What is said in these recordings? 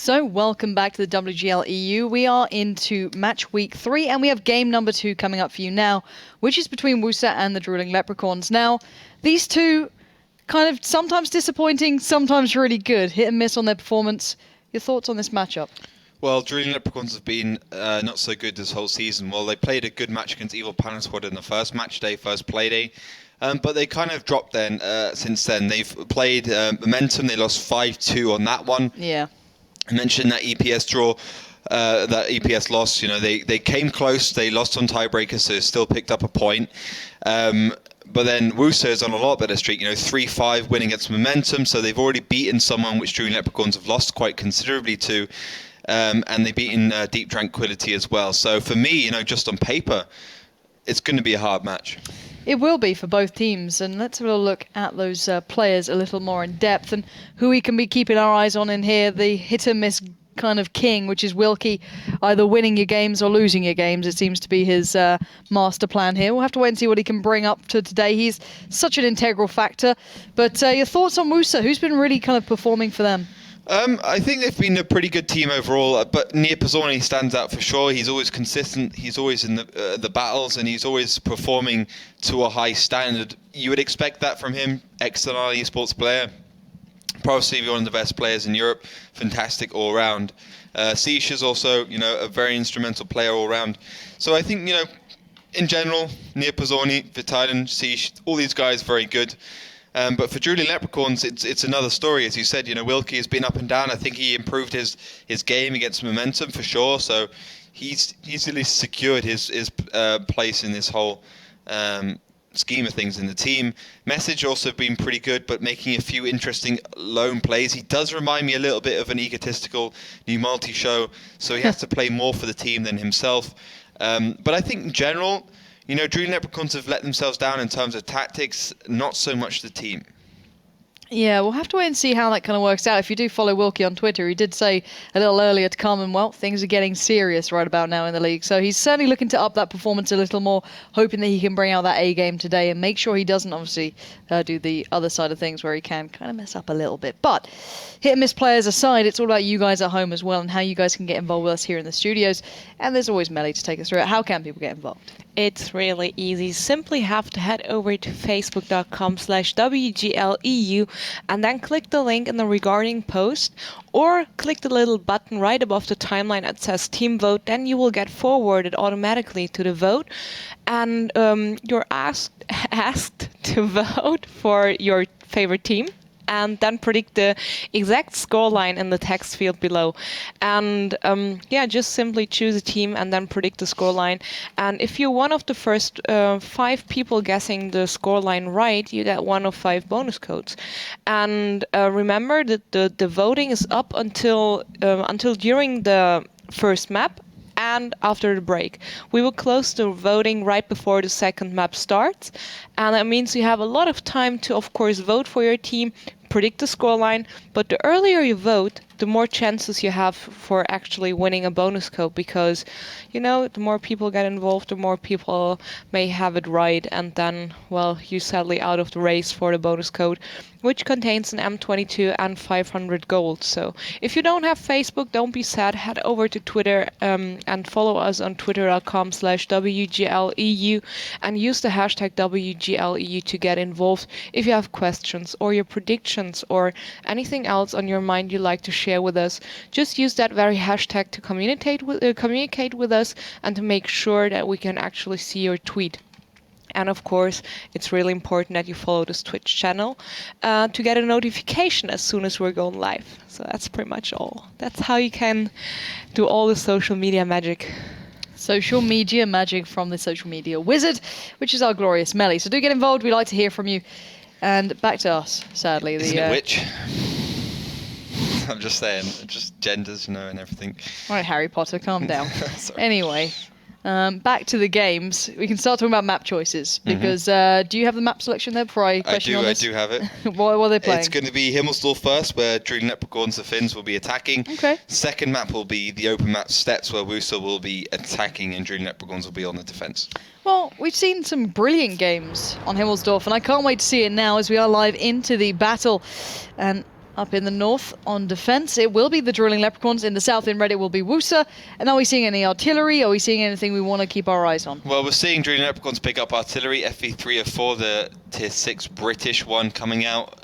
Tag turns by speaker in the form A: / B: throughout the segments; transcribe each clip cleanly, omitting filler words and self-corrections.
A: So welcome back to the WGL EU. We are into match week 3 and we have game number 2 coming up for you now, which is between WUSA and the Drooling Leprechauns. Now, these two kind of sometimes disappointing, sometimes really good. Hit and miss on their performance. Your thoughts on this matchup?
B: Well, Drooling Leprechauns have been not so good this whole season. Well, they played a good match against Evil Panda Squad in the first match day, first play day. But they kind of dropped then since then. They've played Momentum. They lost 5-2 on that one.
A: Yeah.
B: I mentioned that EPS draw, that EPS loss. You know, they came close. They lost on tiebreakers, so still picked up a point. But then WUSA is on a lot better streak. You know, 3-5 winning against Momentum. So they've already beaten someone which Drooling Leprechauns have lost quite considerably to. And they've beaten Deep Tranquility as well. So for me, you know, just on paper, it's going to be a hard match.
A: It will be for both teams, and let's have a look at those players a little more in depth and who we can be keeping our eyes on in here. The hit and miss kind of king, which is Wilkie, either winning your games or losing your games. It seems to be his master plan here. We'll have to wait and see what he can bring up to today. He's such an integral factor. But your thoughts on WUSA? Who's been really kind of performing for them?
B: I think they've been a pretty good team overall, but Nia Pizzoni stands out for sure. He's always consistent. He's always in the battles, and he's always performing to a high standard. You would expect that from him, ex-Sonali esports player. Probably one of the best players in Europe. Fantastic all round. Seish is also, you know, a very instrumental player all round. So I think, you know, in general, Nia Pizzoni, Vitalen, Seish, all these guys very good. But for Drooling Leprechauns, it's another story. As you said, you know, Wilkie has been up and down. I think he improved his game against Momentum for sure. So he's at least secured his place in this whole scheme of things in the team. Message also been pretty good, but making a few interesting lone plays. He does remind me a little bit of an egotistical new multi-show, so he has to play more for the team than himself. But I think in general, you know, Drooling Leprechauns have let themselves down in terms of tactics, not so much the team.
A: Yeah, we'll have to wait and see how that kind of works out. If you do follow Wilkie on Twitter, he did say a little earlier to come, and well, things are getting serious right about now in the league. So he's certainly looking to up that performance a little more, hoping that he can bring out that A game today and make sure he doesn't obviously do the other side of things where he can kind of mess up a little bit. But hit and miss players aside, it's all about you guys at home as well and how you guys can get involved with us here in the studios. And there's always Melly to take us through it. How can people get involved?
C: It's really easy. Simply have to head over to facebook.com/WGLEU and then click the link in the regarding post, or click the little button right above the timeline that says Team Vote. Then you will get forwarded automatically to the vote, and you're asked to vote for your favorite team, and then predict the exact scoreline in the text field below. And just simply choose a team and then predict the scoreline. And if you're one of the first 5 people guessing the scoreline right, you get 1 of 5 bonus codes. And remember that the voting is up until during the first map and after the break. We will close the voting right before the second map starts, and that means you have a lot of time to, of course, vote for your team, predict the scoreline, but the earlier you vote, the more chances you have for actually winning a bonus code, because, you know, the more people get involved, the more people may have it right, and then, well, you're sadly out of the race for the bonus code, which contains an M22 and 500 gold. So if you don't have Facebook, don't be sad. Head over to Twitter and follow us on twitter.com/WGLEU and use the hashtag WGLEU to get involved if you have questions or your predictions or anything else on your mind you'd like to share with us. Just use that very hashtag to communicate with us and to make sure that we can actually see your tweet. And of course, it's really important that you follow this Twitch channel to get a notification as soon as we're going live. So that's pretty much all. That's how you can do all the social media magic.
A: Social media magic from the social media wizard, which is our glorious Melly. So do get involved. We'd like to hear from you. And back to us, sadly.
B: Isn't it witch? I'm just saying, just genders, you know, and everything.
A: All right, Harry Potter, calm down. Anyway, back to the games. We can start talking about map choices, because do you have the map selection there before I question on this?
B: I do have it.
A: What are they playing?
B: It's going to be Himmelsdorf first, where Drooling Leprechauns, the Finns, will be attacking.
A: Okay.
B: Second map will be the open map Steps, where WUSA will be attacking and Drooling Leprechauns will be on the defense.
A: Well, we've seen some brilliant games on Himmelsdorf, and I can't wait to see it now as we are live into the battle. And Up in the north on defense, it will be the Drilling Leprechauns. In the south in red, it will be WUSA. And are we seeing any artillery? Are we seeing anything we want to keep our eyes on?
B: Well, we're seeing Drilling Leprechauns pick up artillery, FE304, the tier 6 British one coming out.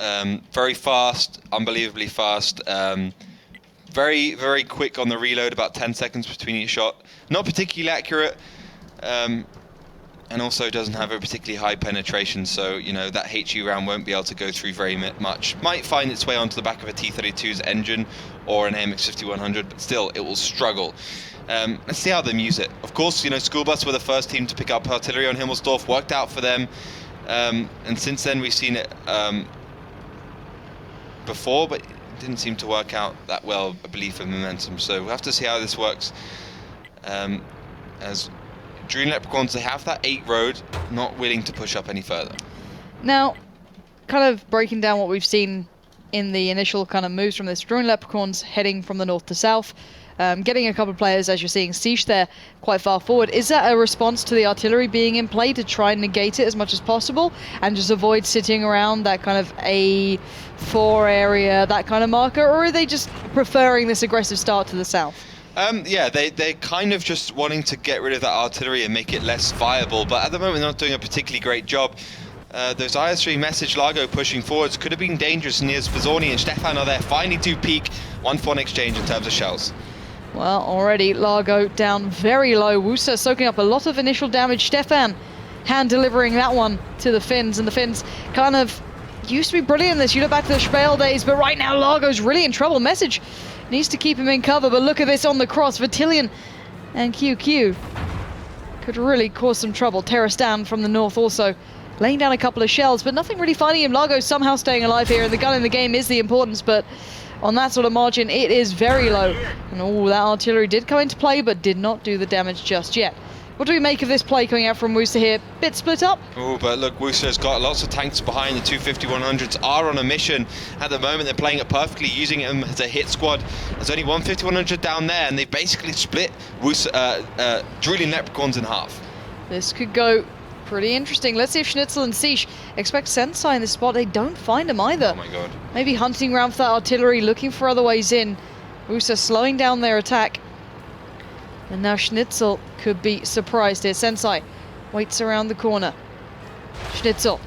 B: Very fast, unbelievably fast. Very, very quick on the reload, about 10 seconds between each shot. Not particularly accurate. And also doesn't have a particularly high penetration, so you know that HE round won't be able to go through very much. Might find its way onto the back of a T-32's engine or an AMX-5100, but still it will struggle. Let's see how they use it. Of course, you know, School Bus were the first team to pick up artillery on Himmelsdorf, worked out for them, and since then we've seen it before, but it didn't seem to work out that well, I believe, for momentum. So we'll have to see how this works. As Drilling Leprechauns, they have that 8 road, not willing to push up any further.
A: Now, kind of breaking down what we've seen in the initial kind of moves from this, Drilling Leprechauns heading from the north to south, getting a couple of players, as you're seeing Siege there, quite far forward. Is that a response to the artillery being in play to try and negate it as much as possible and just avoid sitting around that kind of A4 area, that kind of marker, or are they just preferring this aggressive start to the south?
B: Yeah, they're kind of just wanting to get rid of that artillery and make it less viable, but at the moment they're not doing a particularly great job. Those IS-3 message Largo pushing forwards could have been dangerous, and here's Vizzoni and Stefan are there, finally do peak, 1-for-1 exchange in terms of shells.
A: Well, already Largo down very low. WUSA soaking up a lot of initial damage. Stefan hand delivering that one to the Finns, and the Finns kind of used to be brilliant in this. You look back to the Spale days, but right now Largo's really in trouble. Message needs to keep him in cover, but look at this on the cross. Vertillion and QQ could really cause some trouble. Terrastan from the north also laying down a couple of shells, but nothing really finding him. Largo somehow staying alive here, and the gun in the game is the importance, but on that sort of margin, it is very low. And oh, that artillery did come into play, but did not do the damage just yet. What do we make of this play coming out from WUSA here? Bit split up.
B: Oh, but look, WUSA's got lots of tanks behind. The 250-100s are on a mission at the moment. They're playing it perfectly, using them as a hit squad. There's only one 50-100 down there, and they basically split WUSA, Drilling Leprechauns in half.
A: This could go pretty interesting. Let's see if Schnitzel and Siege expect Sensei in this spot. They don't find him either.
B: Oh my god.
A: Maybe hunting around for that artillery, looking for other ways in. WUSA slowing down their attack. And now Schnitzel could be surprised here. Sensei waits around the corner. Schnitzel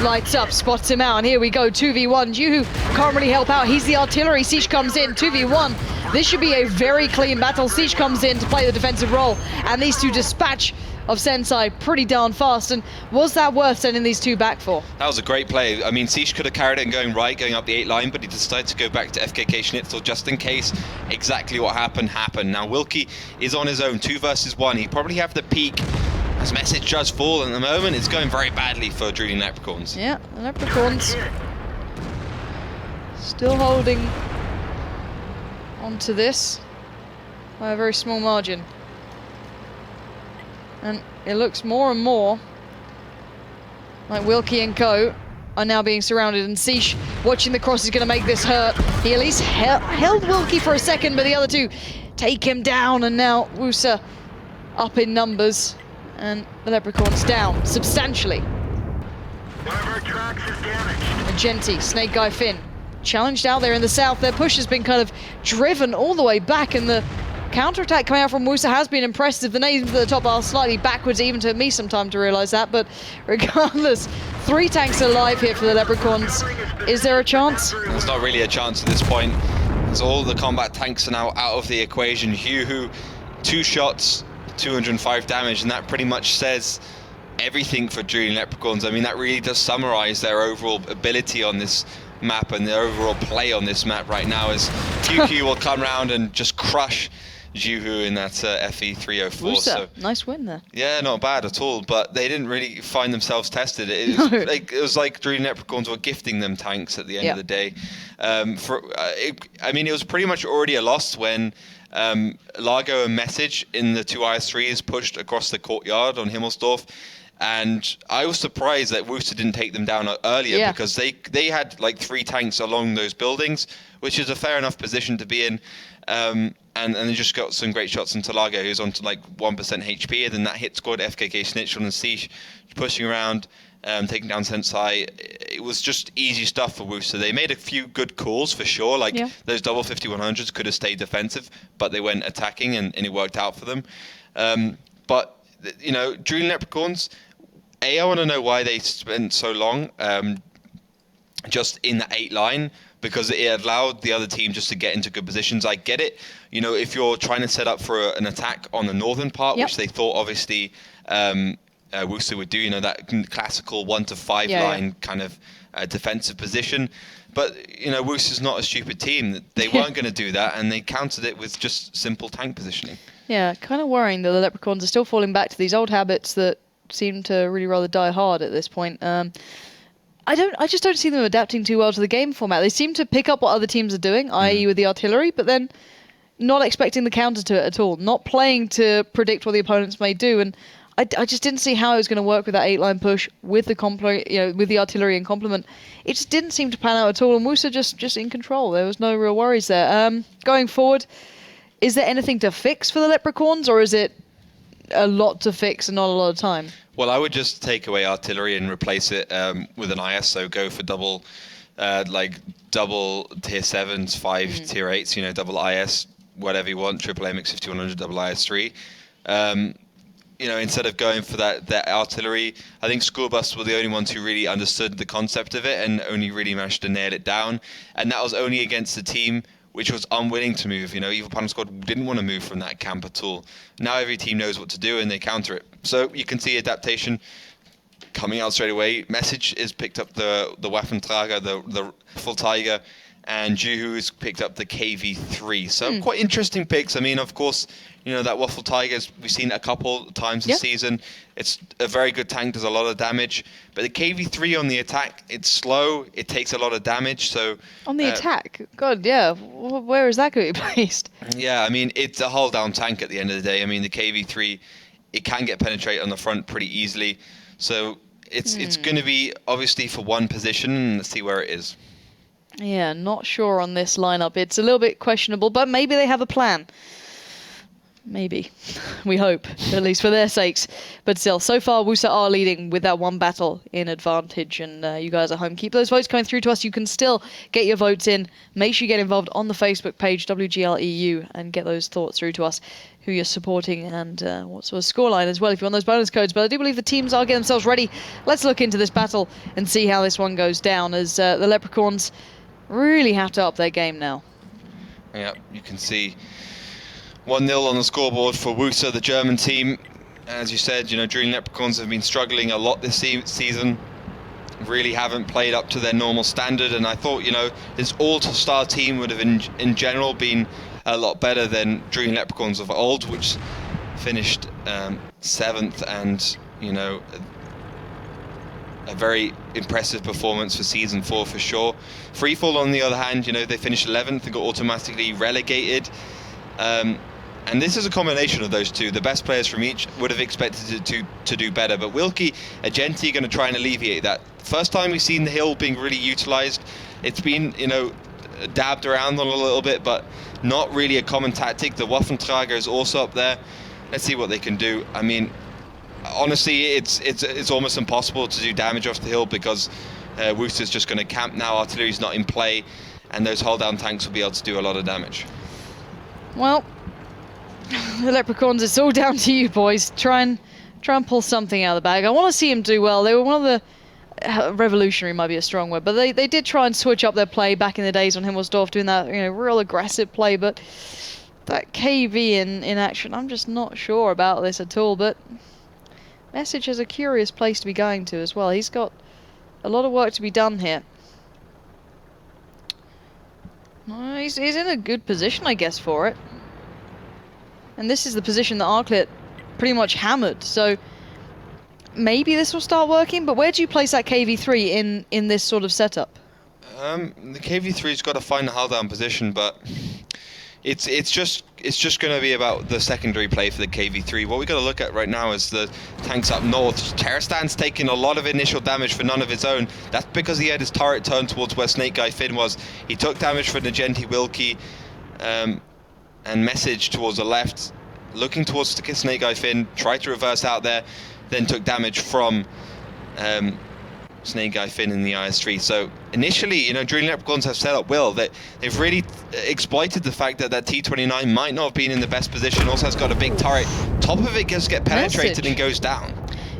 A: lights up, spots him out, and here we go, 2v1. Juhu can't really help out. He's the artillery. Siege comes in, 2v1. This should be a very clean battle. Siege comes in to play the defensive role, and these two dispatch of Sensei pretty darn fast. And was that worth sending these two back for?
B: That was a great play. I mean, Siege could have carried it and going right, going up the 8 line, but he decided to go back to FKK Schnitzel just in case exactly what happened. Now Wilkie is on his own, 2 versus 1. He probably have the peak. As message does fall at the moment, it's going very badly for Drilling Leprechauns.
A: Yeah, the Leprechauns still holding onto this by a very small margin. And it looks more and more like Wilkie and co are now being surrounded, and Siege watching the cross is going to make this hurt. He at least held Wilkie for a second, but the other two take him down, and now WUSA up in numbers, and the Leprechauns down substantially.
D: One of our tracks is damaged.
A: Magenti, Snake Guy Finn, challenged out there in the south. Their push has been kind of driven all the way back, and the counterattack coming out from WUSA has been impressive. The names at the top are slightly backwards. It even took me some time to realise that, but regardless, 3 tanks alive here for the Leprechauns. Is there a chance?
B: There's not really a chance at this point, as all the combat tanks are now out of the equation. Huhu, 2 shots, 205 damage, and that pretty much says everything for Drilling Leprechauns. I mean, that really does summarize their overall ability on this map and their overall play on this map right now, as QQ will come around and just crush Juhu in that FE304.
A: WUSA,
B: so
A: nice win there.
B: yeah, not bad at all, but they didn't really find themselves tested. It was like Drilling Leprechauns were gifting them tanks at the end of the day. I mean, it was pretty much already a loss when Largo and Message in the 2 IS-3s pushed across the courtyard on Himmelsdorf. And I was surprised that WUSA didn't take them down earlier, because they had like 3 tanks along those buildings, which is a fair enough position to be in. And they just got some great shots into Largo, who's on to like 1% HP, and then that hit squad, FKK Schnitzel and Siege pushing around. taking down Sensei. It was just easy stuff for WUSA. They made a few good calls for sure, like those double 50-100s could have stayed defensive, but they went attacking and it worked out for them. But, you know, Drooling Leprechauns, I want to know why they spent so long just in the 8 line, because it allowed the other team just to get into good positions. I get it. You know, if you're trying to set up for an attack on the northern part, which they thought obviously WUSA would do, you know, that classical 1 to 5 line kind of defensive position. But, you know, WUSA's not a stupid team. They weren't going to do that, and they countered it with just simple tank positioning. Yeah,
A: kind of worrying that the Leprechauns are still falling back to these old habits that seem to really rather die hard at this point. I just don't see them adapting too well to the game format. They seem to pick up what other teams are doing, i.e. with the artillery, but then not expecting the counter to it at all, not playing to predict what the opponents may do. And I just didn't see how it was going to work with that 8-line push with the with the artillery and complement. It just didn't seem to pan out at all, and WUSA just in control. There was no real worries there. Going forward, is there anything to fix for the Leprechauns, or is it a lot to fix and not a lot of time?
B: Well, I would just take away artillery and replace it with an IS. So go for double tier 7s, 5 tier 8s. You know, double IS, whatever you want. Triple MX 5100, double IS 3. You know, instead of going for that artillery, I think School Bus were the only ones who really understood the concept of it and only really managed to nail it down. And that was only against the team which was unwilling to move. You know, Evil Panda Squad didn't want to move from that camp at all. Now every team knows what to do and they counter it. So you can see adaptation coming out straight away. Message is picked up the Waffentrager, the Full Tiger, and Juhu's picked up the KV3. So quite interesting picks. I mean, of course, you know, that Waffle Tigers, we've seen it a couple times this season. It's a very good tank, does a lot of damage. But the KV3 on the attack, it's slow, it takes a lot of damage. So
A: on the attack? God, yeah. Where is that going to be placed?
B: Yeah, I mean, it's a hull down tank at the end of the day. I mean, the KV3, it can get penetrated on the front pretty easily. So it's going to be obviously for one position, and let's see where it is.
A: Yeah, not sure on this lineup. It's a little bit questionable, but maybe they have a plan. Maybe. We hope, at least for their sakes. But still, so far, WUSA are leading with that one battle in advantage. And you guys at home, keep those votes coming through to us. You can still get your votes in. Make sure you get involved on the Facebook page, WGL EU, and get those thoughts through to us, who you're supporting and what sort of scoreline as well if you want those bonus codes. But I do believe the teams are getting themselves ready. Let's look into this battle and see how this one goes down, as the Leprechauns really have to up their game now.
B: Yeah, you can see 1-0 on the scoreboard for WUSA, the German team. As you said, you know, Drooling Leprechauns have been struggling a lot this season. Really haven't played up to their normal standard, and I thought, you know, this all-star team would have in general been a lot better than Drooling Leprechauns of old, which finished 7th, and, you know, a very impressive performance for Season 4 for sure. Freefall, on the other hand, you know, they finished 11th and got automatically relegated. And this is a combination of those two. The best players from each would have expected to do better, but Wilkie, Agenti are going to try and alleviate that. First time we've seen the hill being really utilised. It's been, you know, dabbed around on a little bit, but not really a common tactic. The Waffentrager is also up there. Let's see what they can do. I mean, honestly, it's almost impossible to do damage off the hill because WUSA's just going to camp now. Artillery's not in play, and those hull down tanks will be able to do a lot of damage.
A: Well, the Leprechauns, it's all down to you, boys. Try and pull something out of the bag. I want to see them do well. They were one of the revolutionary might be a strong word, but they did try and switch up their play back in the days on Himmelsdorf, doing that, you know, real aggressive play. But that KV in action, I'm just not sure about this at all. But Message has a curious place to be going to as well. He's got a lot of work to be done here. He's in a good position, I guess, for it. And this is the position that Arclit pretty much hammered. So maybe this will start working. But where do you place that KV3 in this sort of setup?
B: The KV3's got to find a hull down position, but it's just going to be about the secondary play for the KV3. What we got to look at right now is the tanks up north. Terrastan's taking a lot of initial damage for none of his own. That's because he had his turret turned towards where Snake Guy Finn was. He took damage for Nagenti Wilkie and Message towards the left, looking towards Snake Guy Finn, tried to reverse out there, then took damage from Snake Guy Finn in the IS-3. So initially, Drilling Leprechauns have set up well. They've really exploited the fact that that T-29 might not have been in the best position. Also has got a big turret. Top of it just get penetrated
A: Message.
B: and goes down.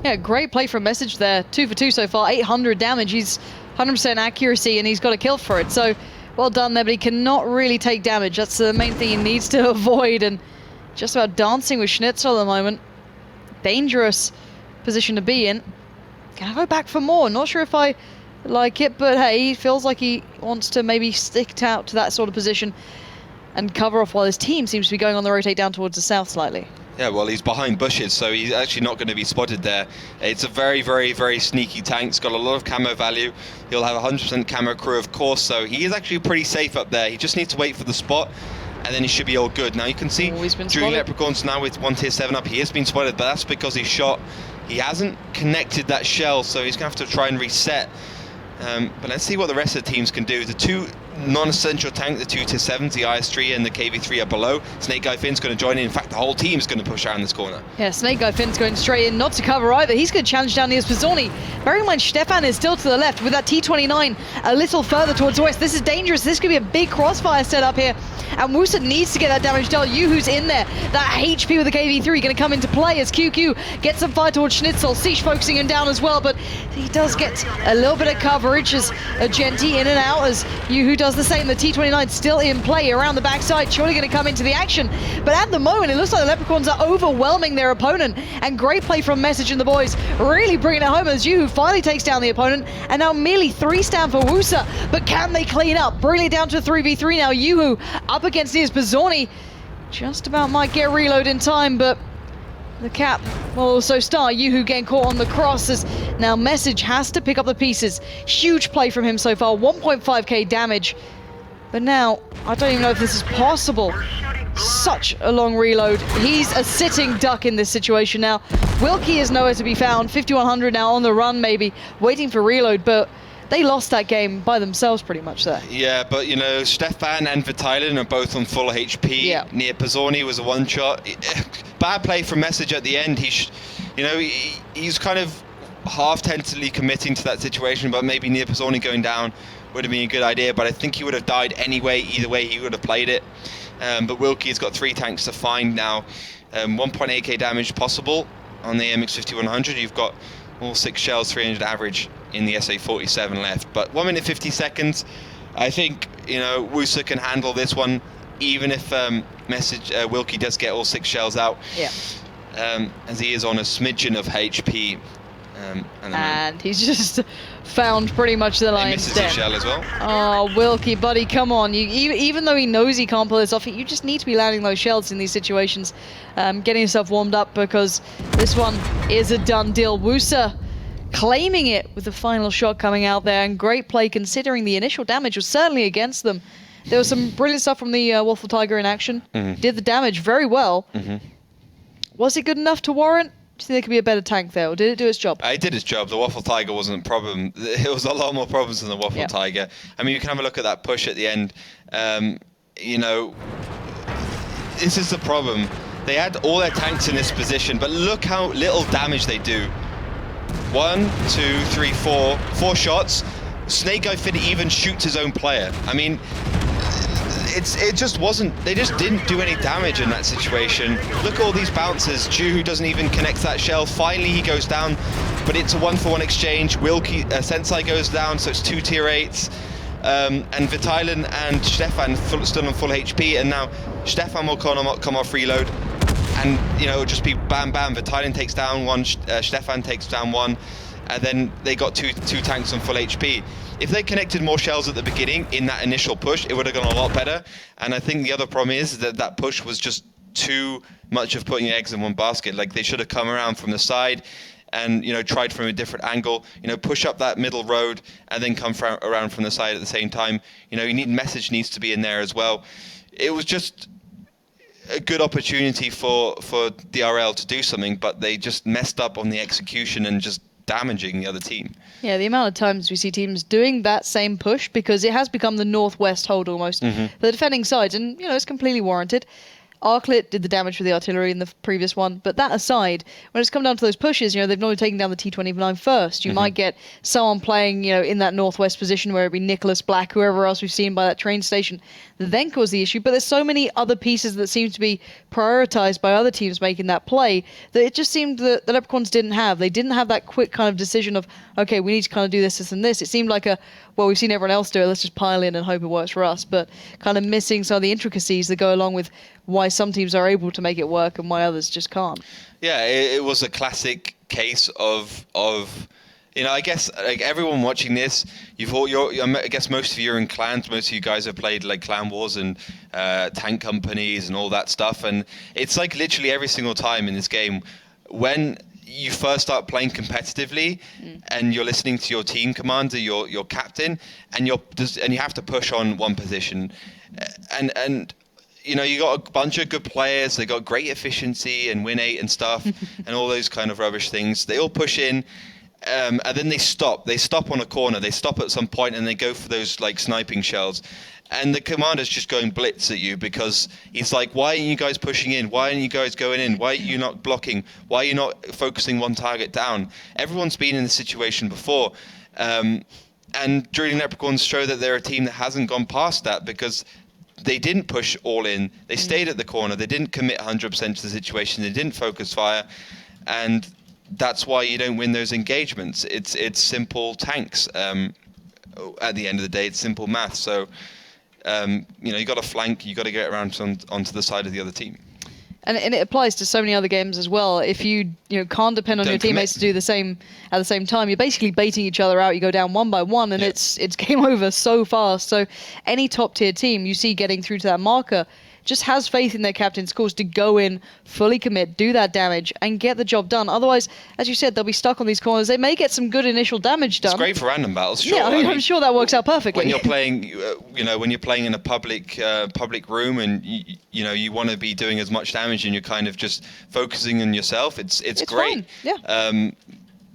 A: Yeah, great play from Message there. 2 for 2 so far, 800 damage. He's 100% accuracy and he's got a kill for it. So well done there, but he cannot really take damage. That's the main thing he needs to avoid, and just about dancing with Schnitzel at the moment. Dangerous position to be in. Can I go back for more? Not sure if I like it, but hey, he feels like he wants to maybe stick out to that sort of position and cover off while his team seems to be going on the rotate down towards the south slightly.
B: Yeah, well, he's behind bushes, so he's actually not going to be spotted there. It's a very, very, very sneaky tank. It's got a lot of camo value. He'll have 100% camo crew, of course, so he is actually pretty safe up there. He just needs to wait for the spot, and then he should be all good. Now you can see Drilling Leprechauns now with 1 tier 7 up. He has been spotted, but that's because he shot. He hasn't connected that shell, so he's going to have to try and reset. But let's see what the rest of the teams can do. The two non-essential tank, the 2 tier 7s, the IS-3 and the KV-3 are below. Snake Guy Finn's going to join in. In fact, the whole team's going to push around this corner.
A: Yeah, Snake Guy Finn's going straight in, not to cover either. He's going to challenge down near Spazzoni. Bear in mind, Stefan is still to the left with that T-29 a little further towards the west. This is dangerous. This could be a big crossfire set up here. And WUSA needs to get that damage dealt. Yuhu's in there. That HP with the KV-3 going to come into play as QQ gets some fire towards Schnitzel. Siege focusing him down as well, but he does get a little bit of coverage as Agenti in and out as Yuhu does the same. The T-29 still in play around the backside, surely going to come into the action. But at the moment, it looks like the Leprechauns are overwhelming their opponent. And great play from Message and the boys, really bringing it home as Yuhu finally takes down the opponent. And now merely 3 stand for WUSA. But can they clean up? Bringing it down to a 3v3 now. Yuhu up against Nias Bazzoni. Just about might get reload in time, but the cap will also start. Yuhu getting caught on the cross as now Message has to pick up the pieces. Huge play from him so far, 1.5k damage. But now, I don't even know if this is possible. Such a long reload. He's a sitting duck in this situation now. Wilkie is nowhere to be found. 5100 now on the run maybe, waiting for reload, but they lost that game by themselves pretty much there.
B: Yeah, but Stefan and Vitailen are both on full HP.
A: Yeah.
B: Near Pazzoni was a one-shot. Bad play from Message at the end. He's kind of half-tentatively committing to that situation, but maybe Near Pazzoni going down would have been a good idea, but I think he would have died anyway. Either way, he would have played it. But Wilkie's got 3 tanks to find now. 1.8k damage possible on the MX-5100. You've got all 6 shells, 300 average in the SA-47 left. But 1 minute 50 seconds. I think WUSA can handle this one, even if Wilkie does get all 6 shells out.
A: Yeah.
B: As he is on a smidgen of HP.
A: And he's just found pretty much the line.
B: He misses a shell as well.
A: Oh, Wilkie, buddy, come on. Even though he knows he can't pull this off, you just need to be landing those shells in these situations. Getting yourself warmed up, because this one is a done deal. WUSA claiming it with the final shot coming out there, and great play considering the initial damage was certainly against them. There was some brilliant stuff from the Waffle Tiger in action. Did the damage very well. Was it good enough to warrant? Do you think there could be a better tank there, or did it do its job?
B: It did its job. The Waffle Tiger wasn't a problem. It was a lot more problems than the Waffle Tiger. I mean, you can have a look at that push at the end. This is the problem. They had all their tanks in this position, but look how little damage they do. 1, 2, 3, 4. 4 shots. Snake Guy Finn even shoots his own player. I mean, it just wasn't. They just didn't do any damage in that situation. Look at all these bounces. Ju, who doesn't even connect that shell. Finally, he goes down, but it's a 1-for-1 exchange. Wilkie, Sensei goes down, so it's 2 tier 8s. And Vitailen and Stefan still on full HP, and now Stefan will come off reload, and it'll just be bam bam. Vitailen takes down 1, Stefan takes down 1, and then they got two tanks on full HP. If they connected more shells at the beginning in that initial push, it would have gone a lot better. And I think the other problem is that push was just too much of putting eggs in one basket. Like, they should have come around from the side and tried from a different angle, push up that middle road and then come around from the side at the same time. Message needs to be in there as well. It was just a good opportunity for DRL to do something, but they just messed up on the execution and just damaging the other team.
A: Yeah, the amount of times we see teams doing that same push, because it has become the northwest hold almost for the defending sides, and it's completely warranted. Arclit did the damage for the artillery in the previous one, but that aside, when it's come down to those pushes, they've normally taken down the T-29 first. You might get someone playing, in that northwest position, where it'd be Nicholas Black, whoever else we've seen by that train station, that then cause the issue. But there's so many other pieces that seem to be prioritized by other teams making that play that it just seemed that the Leprechauns didn't have. They didn't have that quick kind of decision of, okay, we need to kind of do this, this, and this. It seemed like we've seen everyone else do it, let's just pile in and hope it works for us, but kind of missing some of the intricacies that go along with why some teams are able to make it work and why others just can't.
B: Yeah, it was a classic case of I guess like everyone watching this, I guess most of you are in clans. Most of you guys have played like clan wars and tank companies and all that stuff, and it's like literally every single time in this game when you first start playing competitively and you're listening to your team commander, your captain, and you have to push on one position, and you got a bunch of good players. They got great efficiency and win 8 and stuff, and all those kind of rubbish things. They all push in, and then they stop. They stop on a corner. They stop at some point, and they go for those like sniping shells. And the commander's just going blitz at you because he's like, why aren't you guys pushing in? Why aren't you guys going in? Why are you not blocking? Why are you not focusing one target down? Everyone's been in this situation before. And Drooling Leprechauns show that they're a team that hasn't gone past that because they didn't push all in. They stayed at the corner. They didn't commit 100% to the situation. They didn't focus fire. And that's why you don't win those engagements. It's simple tanks. At the end of the day, it's simple math. So, you got to flank. You got to get around onto the side of the other team.
A: And it applies to so many other games as well. If you can't depend on your teammates to do the same at the same time, you're basically baiting each other out. You go down one by one, and it's game over so fast. So any top tier team you see getting through to that marker just has faith in their captain's cause to go in, fully commit, do that damage, and get the job done. Otherwise, as you said, they'll be stuck on these corners. They may get some good initial damage done.
B: It's great for random battles, sure.
A: Yeah, I'm sure that works out perfectly.
B: When you're playing, when you're playing in a public room, and you want to be doing as much damage, and you're kind of just focusing on yourself, it's great.
A: Fun. Yeah.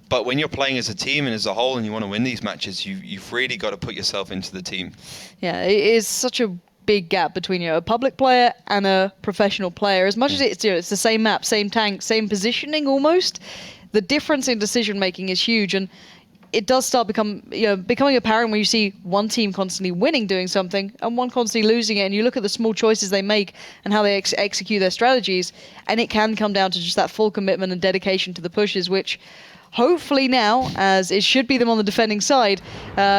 B: But when you're playing as a team and as a whole, and you want to win these matches, you've really got to put yourself into the team.
A: Yeah, it is such a big gap between a public player and a professional player. As much as it's the same map, same tank, same positioning almost, the difference in decision making is huge, and it does start becoming apparent when you see one team constantly winning doing something and one constantly losing it, and you look at the small choices they make and how they execute their strategies, and it can come down to just that full commitment and dedication to the pushes, which hopefully now, as it should be them on the defending side,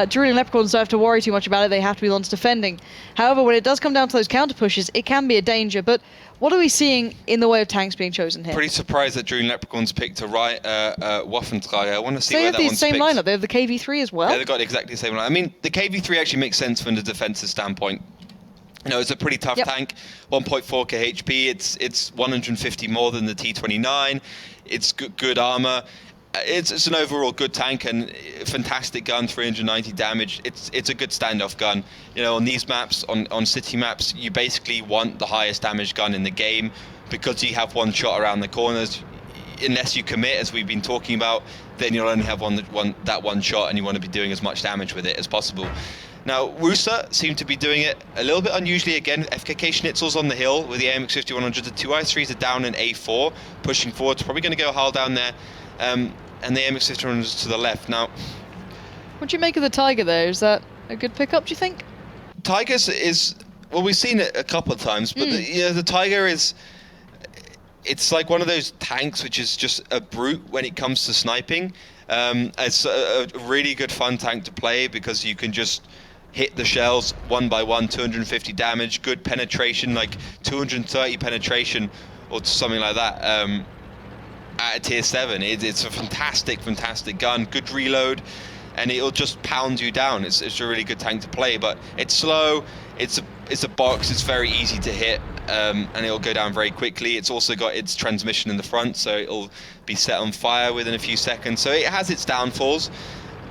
A: Drooling Leprechauns don't have to worry too much about it. They have to be the ones defending. However, when it does come down to those counter pushes, it can be a danger. But what are we seeing in the way of tanks being chosen here?
B: Pretty surprised that Drooling Leprechauns picked a Waffenträger. I want to see where that one's
A: They have the same
B: picked.
A: lineup. They have the KV3 as well.
B: Yeah, they've got exactly the same lineup. I mean, the KV3 actually makes sense from the defensive standpoint. It's a pretty tough tank, 1.4 KHP. It's 150 more than the T29. It's good armor. It's an overall good tank and fantastic gun, 390 damage. It's a good standoff gun. On these maps, on city maps, you basically want the highest damage gun in the game because you have one shot around the corners. Unless you commit, as we've been talking about, then you'll only have that one shot, and you want to be doing as much damage with it as possible. Now, WUSA seem to be doing it a little bit unusually again. FKK Schnitzel's on the hill with the AMX 5100. The two I3s are down in A4, pushing forward. It's probably going to go Hull down there. And the AMX 5100 is to the left. Now,
A: what do you make of the Tiger there? Is that a good pickup, do you think?
B: Tigers is, well, we've seen it a couple of times, but the Tiger is, it's like one of those tanks which is just a brute when it comes to sniping. It's a really good fun tank to play because you can just hit the shells one by one, 250 damage, good penetration, like 230 penetration or something like that. At a tier 7, it's a fantastic gun, good reload, and it'll just pound you down. It's a really good tank to play, but it's slow. It's a box. It's very easy to hit, and it'll go down very quickly. It's also got its transmission in the front, so it'll be set on fire within a few seconds. So it has its downfalls,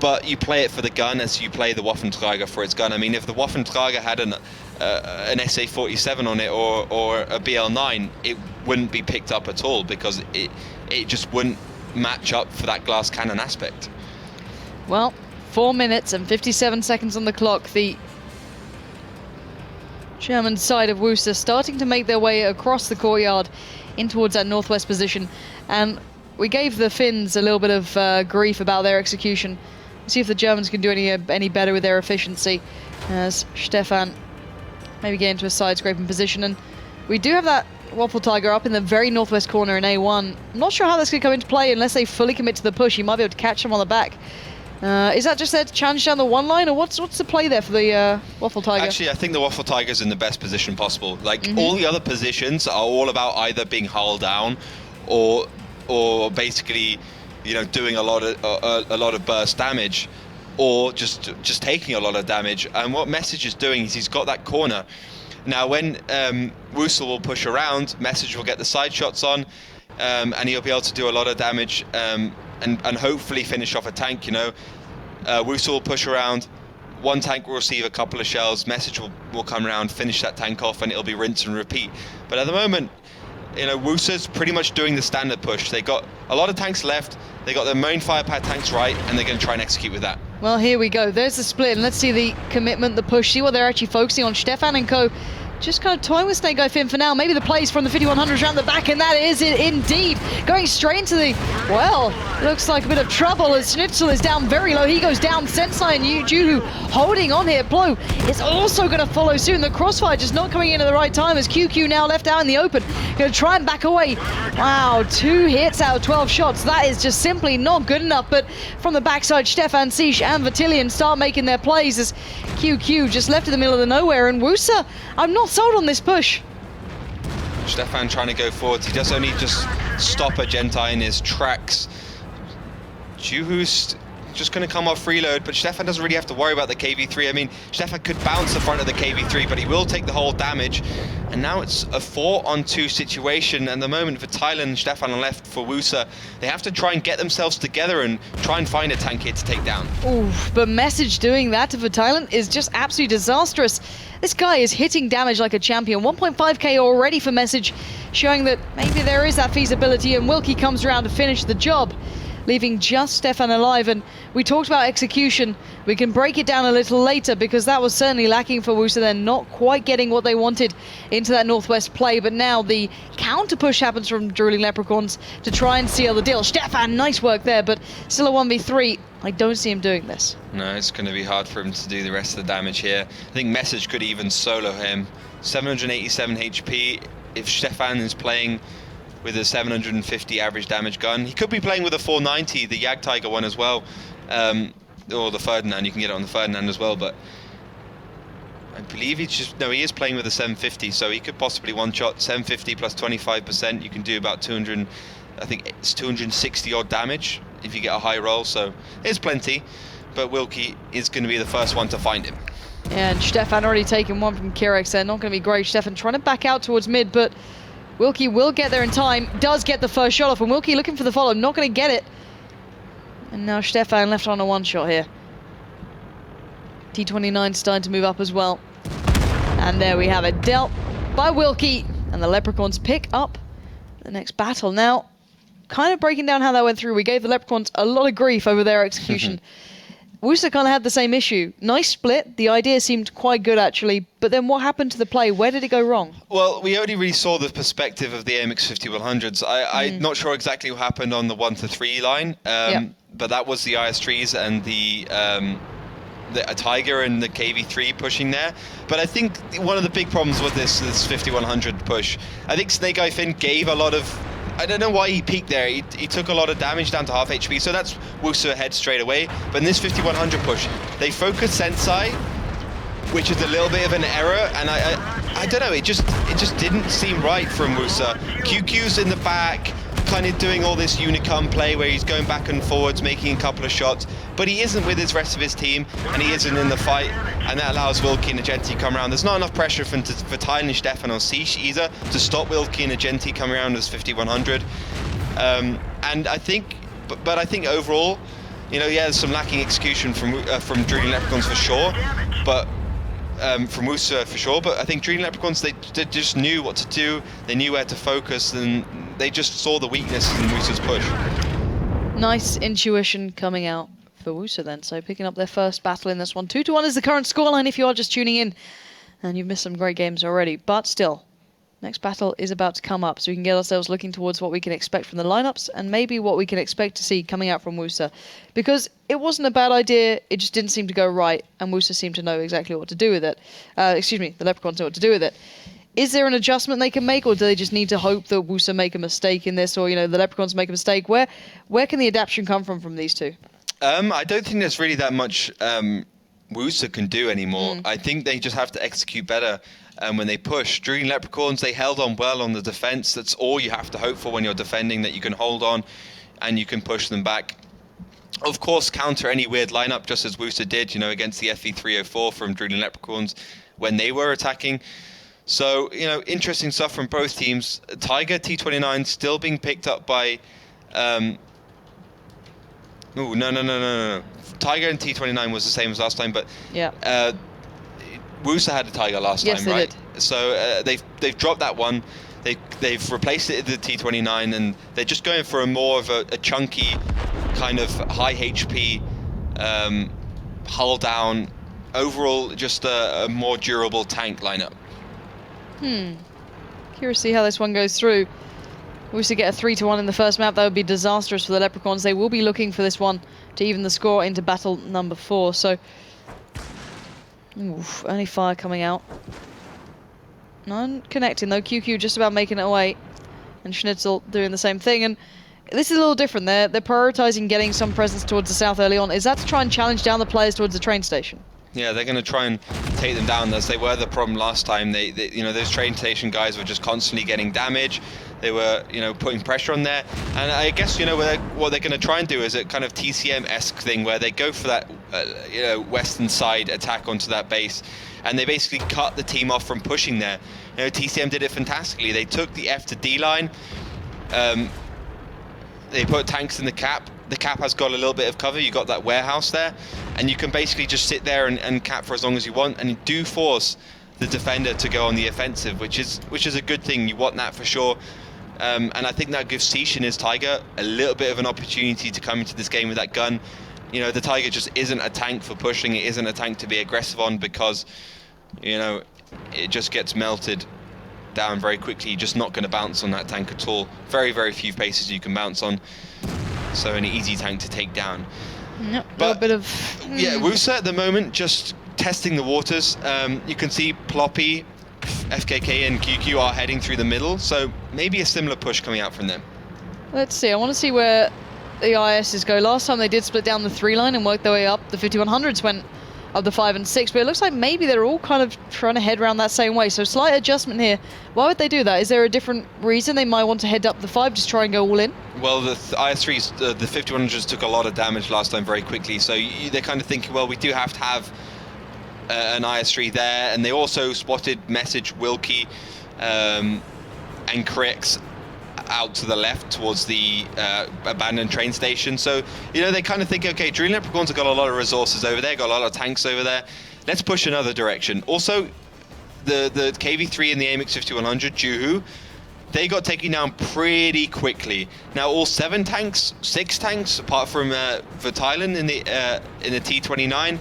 B: but you play it for the gun as you play the Waffenträger for its gun. I mean, if the Waffenträger had an SA-47 on it or a BL-9, it wouldn't be picked up at all because it just wouldn't match up for that glass cannon aspect.
A: Well, 4 minutes and 57 seconds on the clock. The German side of WUSA starting to make their way across the courtyard in towards that northwest position. And we gave the Finns a little bit of grief about their execution. See if the Germans can do any better with their efficiency, as Stefan maybe get into a side scraping position. And we do have that Waffle Tiger up in the very northwest corner in A1. I'm not sure how that's going to come into play unless they fully commit to the push. You might be able to catch them on the back. Is that just there to challenge down the one line, or what's the play there for the Waffle Tiger?
B: Actually, I think the Waffle Tiger's in the best position possible. Like, all the other positions are all about either being hull down or basically, you know, doing a lot of burst damage, or just taking a lot of damage. And what Message is doing is he's got that corner. Now, when WUSA will push around, Message will get the side shots on, and he'll be able to do a lot of damage. And hopefully finish off a tank, you know. WUSA will push around, one tank will receive a couple of shells, Message will come around, finish that tank off, and it'll be rinse and repeat. But at the moment, you know, WUSA's pretty much doing the standard push. They got a lot of tanks left, they got their main firepower tanks right, and they're going to try and execute with that.
A: Well, here we go. There's the split, and let's see the commitment, the push, see what they're actually focusing on. Stefan and co. just kind of toying with Snake Eye Finn for now. Maybe the plays from the 5100s around the back, and that is it indeed. Going straight into the, well, looks like a bit of trouble as Schnitzel is down very low. He goes down. Sensei and Juhu holding on here. Plo is also going to follow soon. The crossfire just not coming in at the right time as QQ now left out in the open. Going to try and back away. Wow, 2 hits out of 12 shots. That is just simply not good enough. But from the backside, Stefan Sisch and Vatilian start making their plays as QQ just left in the middle of the nowhere. And WUSA, I'm not sold on this push.
B: Stefan trying to go forwards. He does only just stop a Gentai in his tracks. Juhu's just going to come off reload, but Stefan doesn't really have to worry about the KV3. I mean, Stefan could bounce the front of the KV3, but he will take the whole damage. And now it's a 4-on-2 situation. And the moment for Thailand and Stefan are left for WUSA, they have to try and get themselves together and try and find a tank here to take down.
A: Oof, but Message doing that to Thailand is just absolutely disastrous. This guy is hitting damage like a champion. 1.5k already for Message, showing that maybe there is that feasibility, and Wilkie comes around to finish the job, leaving just Stefan alive. And we talked about execution. We can break it down a little later because that was certainly lacking for WUSA. They're not quite getting what they wanted into that northwest play, but now the counter push happens from Drooling Leprechauns to try and seal the deal. Stefan, nice work there, but still a 1v3. I don't see him doing this.
B: No, it's going to be hard for him to do the rest of the damage here. I think Message could even solo him. 787 HP. If Stefan is playing with a 750 average damage gun, he could be playing with a 490, the Yag Tiger one as well, or the Ferdinand. You can get it on the Ferdinand as well, but I believe he is playing with a 750, so he could possibly one-shot 750 plus 25%. You can do about 200, I think it's 260 odd damage if you get a high roll, so it's plenty, but Wilkie is going to be the first one to find him.
A: And Stefan already taken one from Kirex there, not going to be great. Stefan trying to back out towards mid, but Wilkie will get there in time, does get the first shot off, and Wilkie looking for the follow, not going to get it. And now Stefan left on a one-shot here. T29 starting to move up as well. And there we have it, dealt by Wilkie, and the Leprechauns pick up the next battle. Now, kind of breaking down how that went through, we gave the Leprechauns a lot of grief over their execution. WUSA kind of had the same issue. Nice split, the idea seemed quite good actually, but then what happened to the play? Where did it go wrong?
B: Well, we only really saw the perspective of the AMX 5100s. I'm not sure exactly what happened on the 1 to 3 line, but that was the IS3s and the Tiger and the KV3 pushing there. But I think one of the big problems with this 5100 push, I think Snake Eye Finn gave a lot of, I don't know why he peaked there. He took a lot of damage down to half HP, so that's WUSA ahead straight away. But in this 5100 push, they focus Sensei, which is a little bit of an error, and I don't know, it just didn't seem right from WUSA. QQ's in the back, kind of doing all this Unicum play where he's going back and forwards, making a couple of shots, but he isn't with his rest of his team, and he isn't in the fight, and that allows Wilkie and Agenti to come around. There's not enough pressure for Thailand and Stefan or Sisch either to stop Wilkie and Agenti coming around as 5100. And I think, but I think overall, you know, yeah, there's some lacking execution from Drooling Leprechauns for sure, but from WUSA for sure, but I think Drooling Leprechauns, they just knew what to do, they knew where to focus, and they just saw the weakness in WUSA's push.
A: Nice intuition coming out for WUSA then, so picking up their first battle in this one. 2-1 is the current scoreline if you are just tuning in. and you've missed some great games already. But still, next battle is about to come up, so we can get ourselves looking towards what we can expect from the lineups and maybe what we can expect to see coming out from WUSA. Because it wasn't a bad idea, it just didn't seem to go right, and WUSA seemed to know exactly what to do with it. The Leprechauns know what to do with it. Is there an adjustment they can make, or do they just need to hope that WUSA make a mistake in this, or the Leprechauns make a mistake? Where can the adaptation come from these two?
B: I don't think there's really that much WUSA can do anymore. I think they just have to execute better when they push. Drooling Leprechauns, they held on well on the defense. That's all you have to hope for when you're defending, that you can hold on and you can push them back. Of course, counter any weird lineup, just as WUSA did, against the FE304 from Drooling Leprechauns when they were attacking. So, interesting stuff from both teams. Tiger T29 still being picked up by... No. Tiger and T29 was the same as last time, but
A: yeah.
B: WUSA had a Tiger last
A: yes,
B: time, right?
A: Did.
B: So they've dropped that one. They've replaced it with the T29, and they're just going for more of a chunky, kind of high HP, hull down, overall just a more durable tank lineup.
A: Curious to see how this one goes through. We used to get a 3-1 in the first map. That would be disastrous for the Leprechauns. They will be looking for this one to even the score into battle number 4. So, only fire coming out. None connecting though. QQ just about making it away, and Schnitzel doing the same thing. And this is a little different. They're prioritizing getting some presence towards the south early on. Is that to try and challenge down the players towards the train station?
B: Yeah, they're going to try and take them down, as they were the problem last time. They those train station guys were just constantly getting damage. They were, putting pressure on there. And I guess, what they're going to try and do is a kind of TCM-esque thing where they go for that, western side attack onto that base, and they basically cut the team off from pushing there. TCM did it fantastically. They took the F to D line. They put tanks in the cap. The cap has got a little bit of cover. You got that warehouse there, and you can basically just sit there and cap for as long as you want, and you do force the defender to go on the offensive, which is a good thing. You want that for sure. And I think that gives Siish and his Tiger a little bit of an opportunity to come into this game with that gun. The Tiger just isn't a tank for pushing. It isn't a tank to be aggressive on, because it just gets melted down very quickly. You're just not going to bounce on that tank at all. Very, very few paces you can bounce on. So an easy tank to take down.
A: Yep,
B: but
A: a bit of...
B: Yeah, WUSA at the moment just testing the waters. You can see Ploppy, FKK and QQ are heading through the middle, so maybe a similar push coming out from them.
A: Let's see, I want to see where the ISs go. Last time they did split down the 3 line and work their way up. The 5100s went up the 5 and 6, but it looks like maybe they're all kind of trying to head around that same way. So slight adjustment here. Why would they do that? Is there a different reason they might want to head up the 5, just try and go all in?
B: Well, the IS3s, the 5100s took a lot of damage last time very quickly, so they're kind of thinking, well, we do have to have an IS3 there, and they also spotted Message, Wilkie, and Crix out to the left towards the abandoned train station. So, they kind of think, okay, Drooling Leprechauns have got a lot of resources over there, got a lot of tanks over there. Let's push another direction. Also, the KV3 and the AMX 5100, Juhu, they got taken down pretty quickly. Now, all 6 tanks, apart from Vertailen in the T29,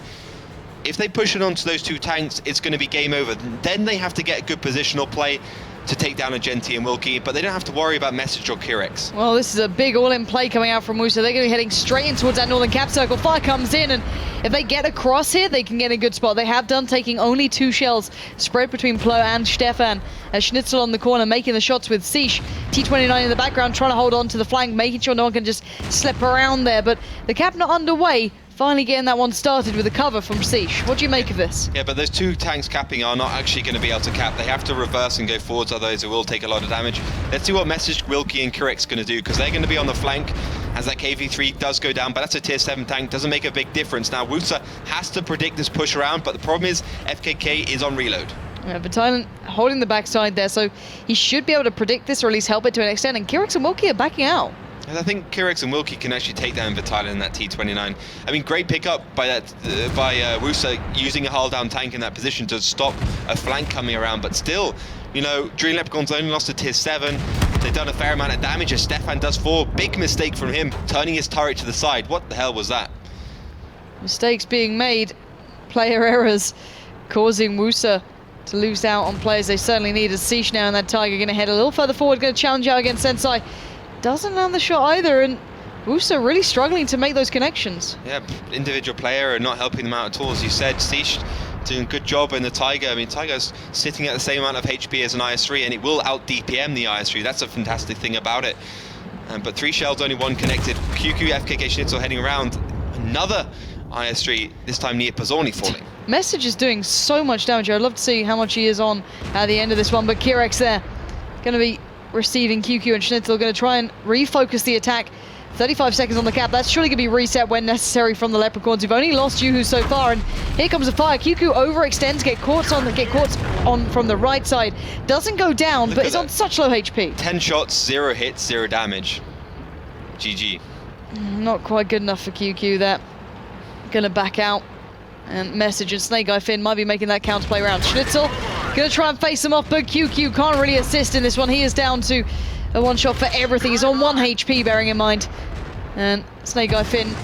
B: if they push it onto those 2 tanks, it's going to be game over. Then they have to get good positional play to take down a Genti and Wilkie, but they don't have to worry about Message or Kirex.
A: Well, this is a big all-in play coming out from WUSA. They're going to be heading straight in towards that northern cap circle. Fire comes in, and if they get across here, they can get a good spot. They have done, taking only 2 shells spread between Plo and Stefan. Schnitzel on the corner, making the shots with Siish. T29 in the background, trying to hold on to the flank, making sure no one can just slip around there. But the cap not underway. Finally getting that one started with a cover from Siish. What do you make of this?
B: Yeah, but those 2 tanks capping are not actually going to be able to cap. They have to reverse and go forwards, otherwise it will take a lot of damage. Let's see what Message, Wilkie and Kirex going to do, because they're going to be on the flank as that KV3 does go down, but that's a tier 7 tank, doesn't make a big difference. Now, WUSA has to predict this push around, but the problem is FKK is on reload.
A: Yeah, Vertailen holding the backside there, so he should be able to predict this, or at least help it to an extent, and Kirex and Wilkie are backing out.
B: And I think Kirex and Wilkie can actually take down Vertailen in that T29. I mean, great pickup by WUSA using a hull down tank in that position to stop a flank coming around. But still, Drooling Leprechauns only lost to tier 7. They've done a fair amount of damage as Stefan does 4. Big mistake from him, turning his turret to the side. What the hell was that?
A: Mistakes being made, player errors, causing WUSA to lose out on players they certainly need. As Siege now and that Tiger going to head a little further forward, going to challenge out against Sensei. Doesn't land the shot either, and WUSA really struggling to make those connections.
B: Yeah, individual player and not helping them out at all. As you said, Siege doing a good job in the Tiger. I mean, Tiger's sitting at the same amount of HP as an IS-3, and it will out DPM the IS-3. That's a fantastic thing about it. But 3 shells, only 1 connected. QQ, FKK, Schnitzel heading around. Another IS-3, this time near Pizzorni falling.
A: Message is doing so much damage. I'd love to see how much he is on at the end of this one, but Kirex there going to be receiving QQ, and Schnitzel going to try and refocus the attack. 35 seconds on the cap. That's surely going to be reset when necessary from the Leprechauns, who've only lost Yuhu so far, and here comes the fire. QQ overextends, get caught on from the right side. Doesn't go down, but is on such low HP.
B: 10 shots, 0 hits, 0 damage. GG.
A: Not quite good enough for QQ there. Gonna back out. And Message and Snake Eye Finn might be making that counterplay round. Schnitzel gonna try and face him off, but QQ can't really assist in this one. He is down to a 1 shot for everything. He's on 1 HP, bearing in mind. And Snake Eye Finn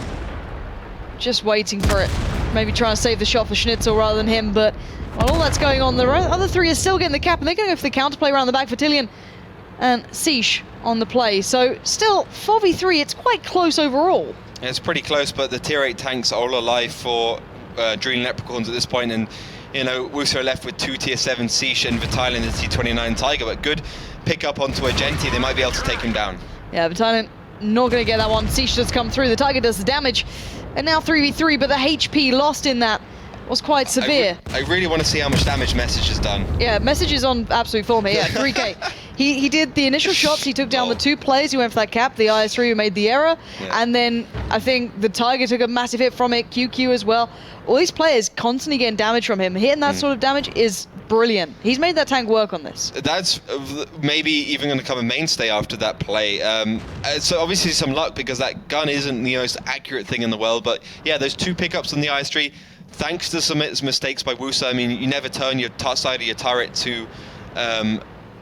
A: just waiting for it. Maybe try and save the shot for Schnitzel rather than him, but while all that's going on, the other 3 are still getting the cap, and they're going to go for the counterplay around the back for Tillian and Siege on the play. So still 4v3, it's quite close overall.
B: Yeah, it's pretty close, but the tier 8 tanks are all alive for Drilling Leprechauns at this point, and you know, WUSA are left with 2 tier 7 Siege and Vital in the T29 Tiger, but good pick up onto a Genti. They might be able to take him down.
A: Yeah, Vital not going to get that one. Siege does come through. The Tiger does the damage. And now 3v3, but the HP lost in that was quite severe.
B: I really want to see how much damage Message has done.
A: Yeah, Message is on absolute form here. Yeah, 3k. He did the initial shots. He took down the 2 players who went for that cap, the IS-3 who made the error. Yeah. And then I think the Tiger took a massive hit from it, QQ as well. All these players constantly getting damage from him. Hitting that sort of damage is brilliant. He's made that tank work on this.
B: That's maybe even going to become a mainstay after that play. So obviously some luck, because that gun isn't the most accurate thing in the world. But yeah, those 2 pickups on the IS-3, thanks to some mistakes by WUSA. I mean, you never turn your side of your turret to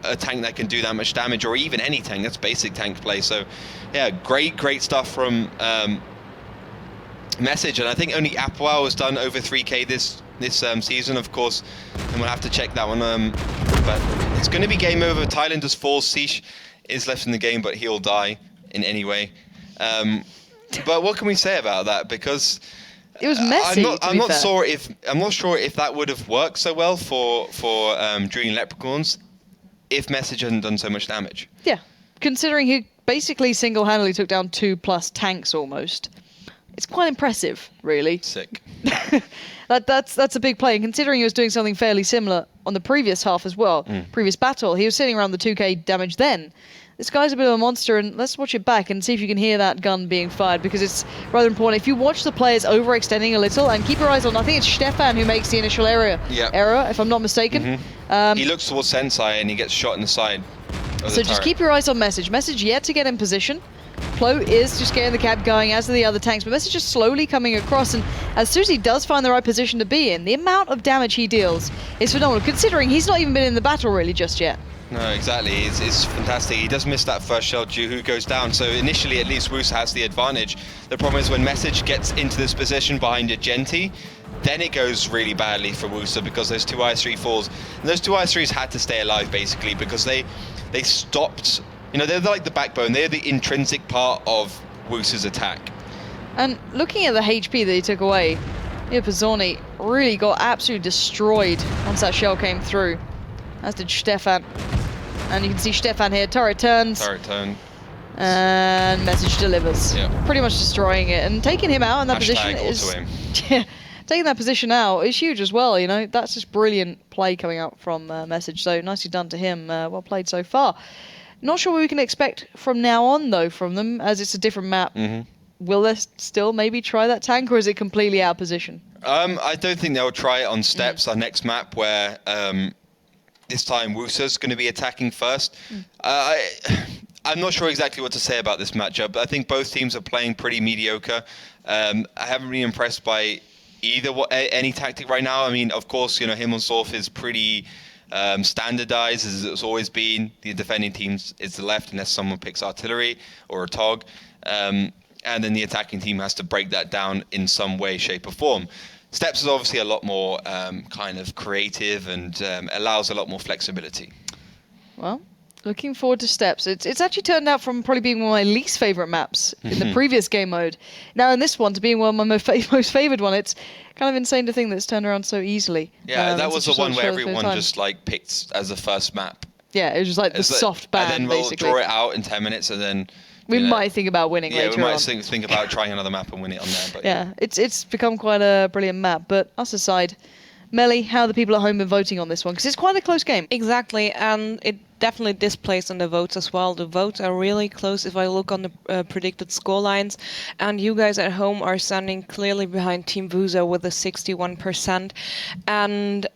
B: a tank that can do that much damage, or even any tank. That's basic tank play. So yeah, great stuff from Message. And I think only Apwao has done over 3k this season, of course, and we'll have to check that one. But it's going to be game over. Thailand does fall. Siege is left in the game, but he'll die in any way. But what can we say about that? Because
A: it was messy.
B: I'm not sure if that would have worked so well for Drilling Leprechauns if Message hadn't done so much damage. Yeah,
A: considering he basically single-handedly took down 2+ tanks almost. It's quite impressive, really.
B: Sick.
A: That's a big play, and considering he was doing something fairly similar on the previous half as well, previous battle, he was sitting around the 2k damage then. This guy's a bit of a monster, and let's watch it back and see if you can hear that gun being fired, because it's rather important. If you watch the players overextending a little, and keep your eyes on, I think it's Stefan who makes the initial error, if I'm not mistaken.
B: He looks towards Sensei and he gets shot in the side.
A: So just keep your eyes on Message. Message yet to get in position. Plo is just getting the cap going, as are the other tanks, but Message is slowly coming across, and as soon as he does find the right position to be in, the amount of damage he deals is phenomenal, considering he's not even been in the battle really just yet.
B: No, exactly. It's fantastic. He does miss that first shell. Juhu goes down, so initially at least WUSA has the advantage. The problem is when Message gets into this position behind a Genti, then it goes really badly for WUSA, because those 2 IS-3 falls. And those 2 IS-3s had to stay alive, basically, because they stopped. You know, they're like the backbone. They're the intrinsic part of WUSA's attack.
A: And looking at the HP that he took away, Pizzorni really got absolutely destroyed once that shell came through, as did Stefan. And you can see Stefan here, turret turns. And Message delivers. Yeah. Pretty much destroying it. And taking him out in that position is... Yeah, taking that position out is huge as well, you know. That's just brilliant play coming out from Message. So nicely done to him. Well played so far. Not sure what we can expect from now on, though, from them, as it's a different map. Will they still maybe try that tank, or is it completely out of position?
B: I don't think they'll try it on Steps, our next map, where this time WUSA's going to be attacking first. I'm not sure exactly what to say about this matchup. I think both teams are playing pretty mediocre. I haven't been impressed by any tactic right now. I mean, of course, you know, Himmelsdorf is pretty... standardized as it's always been. The defending team is the left unless someone picks artillery or a TOG, and then the attacking team has to break that down in some way, shape or form. Steps is obviously a lot more kind of creative and allows a lot more flexibility.
A: Well, looking forward to Steps. It's actually turned out from probably being one of my least favourite maps in the previous game mode, now in this one to being one of my most favoured one. It's kind of insane to think that it's turned around so easily.
B: Yeah, that
A: in
B: was
A: such
B: the
A: a
B: one
A: short
B: where
A: period of
B: everyone
A: time.
B: just like picked as the first map.
A: Yeah, it was just like the
B: It's like-
A: soft ban,
B: and then we'll
A: basically.
B: draw it out in 10 minutes, and then
A: We
B: you know,
A: might think about winning
B: yeah,
A: later
B: we might
A: on.
B: think about trying another map and win it on there. But
A: Yeah, it's become quite a brilliant map. But us aside, Melly, how have the people at home been voting on this one? Because it's quite a close game.
C: Exactly, and it definitely displays on the votes as well. The votes are really close if I look on the predicted score lines, and you guys at home are standing clearly behind Team WUSA with a 61%. And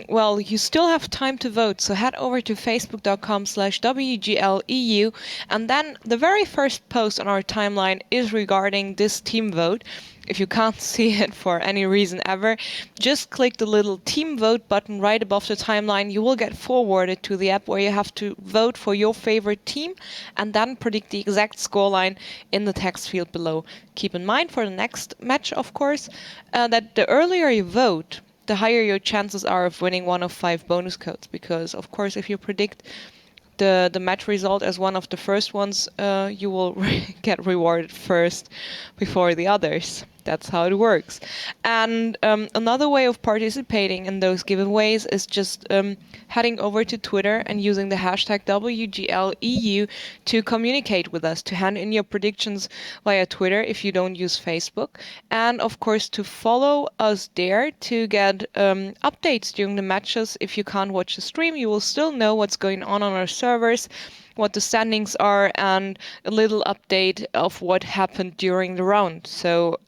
C: well, you still have time to vote, so head over to facebook.com/WGLEU, and then the very first post on our timeline is regarding this team vote. If you can't see it for any reason ever, just click the little team vote button right above the timeline. You will get forwarded to the app where you have to vote for your favorite team and then predict the exact scoreline in the text field below. Keep in mind for the next match, of course, that the earlier you vote, the higher your chances are of winning one of 5 bonus codes. Because, of course, if you predict the match result as one of the first ones, you will get rewarded first before the others. That's how it works. And another way of participating in those giveaways is just heading over to Twitter and using the hashtag WGLEU to communicate with us, to hand in your predictions via Twitter if you don't use Facebook. And of course to follow us there to get updates during the matches. If you can't watch the stream, you will still know what's going on our servers, what the standings are, and a little update of what happened during the round. So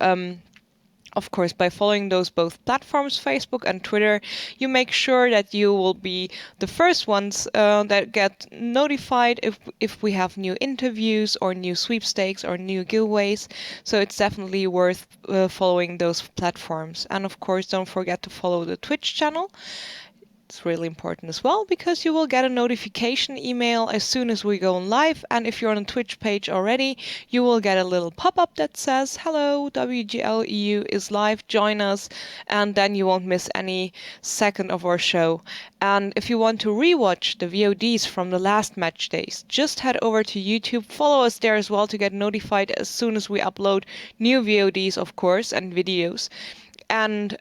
C: of course, by following those both platforms, Facebook and Twitter, you make sure that you will be the first ones that get notified if we have new interviews or new sweepstakes or new giveaways. So it's definitely worth following those platforms. And of course, don't forget to follow the Twitch channel. It's really important as well, because you will get a notification email as soon as we go on live. And if you're on a Twitch page already, you will get a little pop-up that says, "Hello, WGLEU is live, join us," and then you won't miss any second of our show. And if you want to rewatch the VODs from the last match days, just head over to YouTube, follow us there as well to get notified as soon as we upload new VODs, of course, and videos. And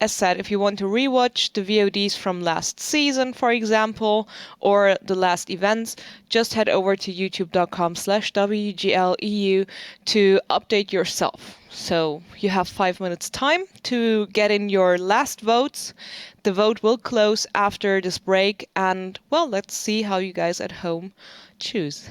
C: as said, if you want to rewatch the VODs from last season, for example, or the last events, just head over to youtube.com/WGLEU to update yourself. So you have 5 minutes time to get in your last votes. The vote will close after this break, and well, let's see how you guys at home choose.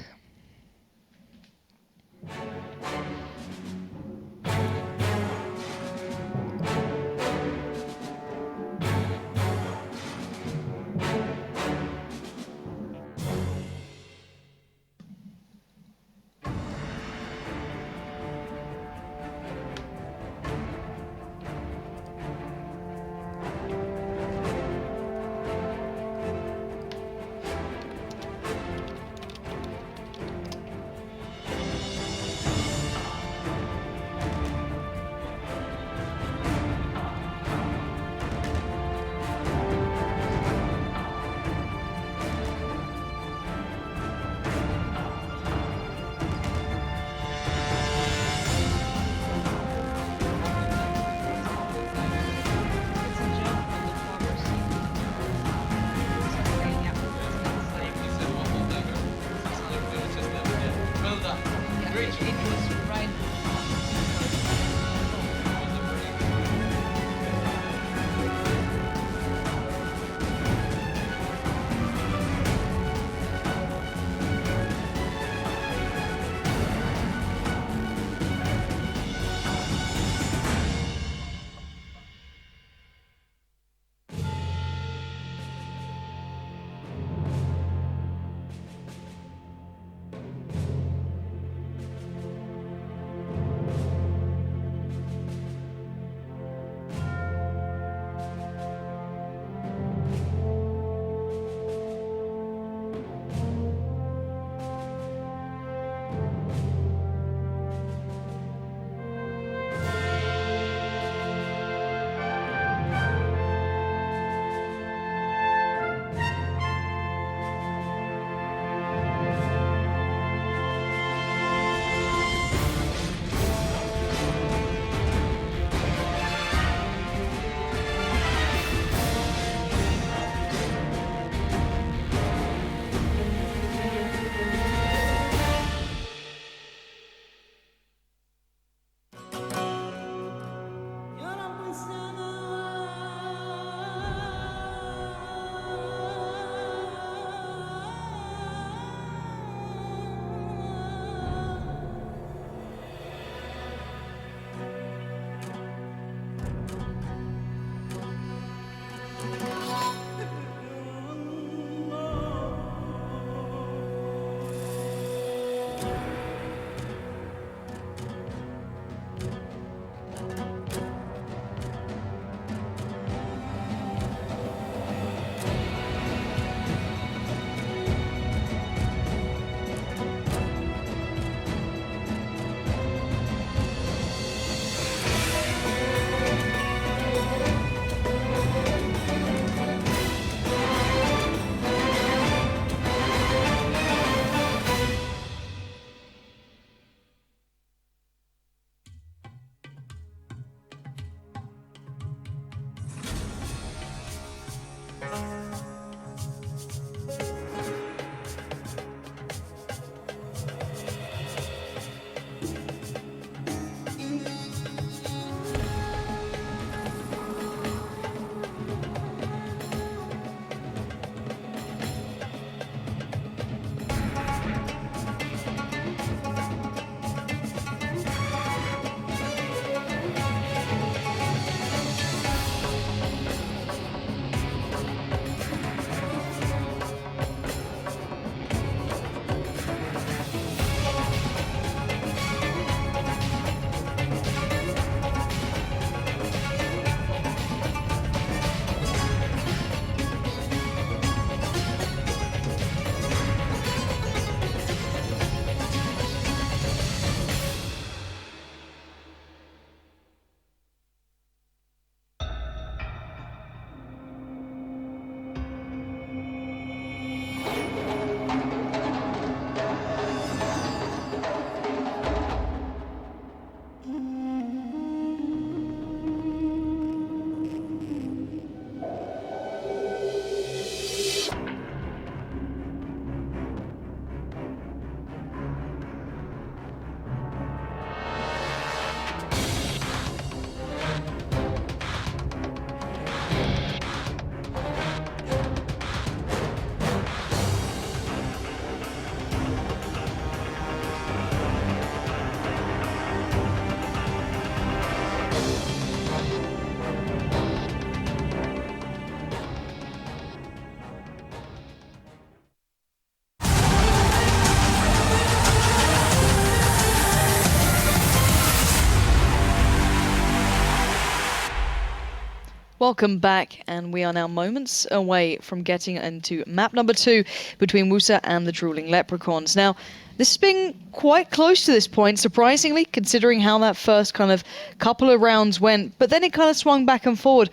A: Welcome back, and we are now moments away from getting into map number 2 between WUSA and the Drooling Leprechauns. Now, this has been quite close to this point, surprisingly, considering how that first kind of couple of rounds went, but then it kind of swung back and forward.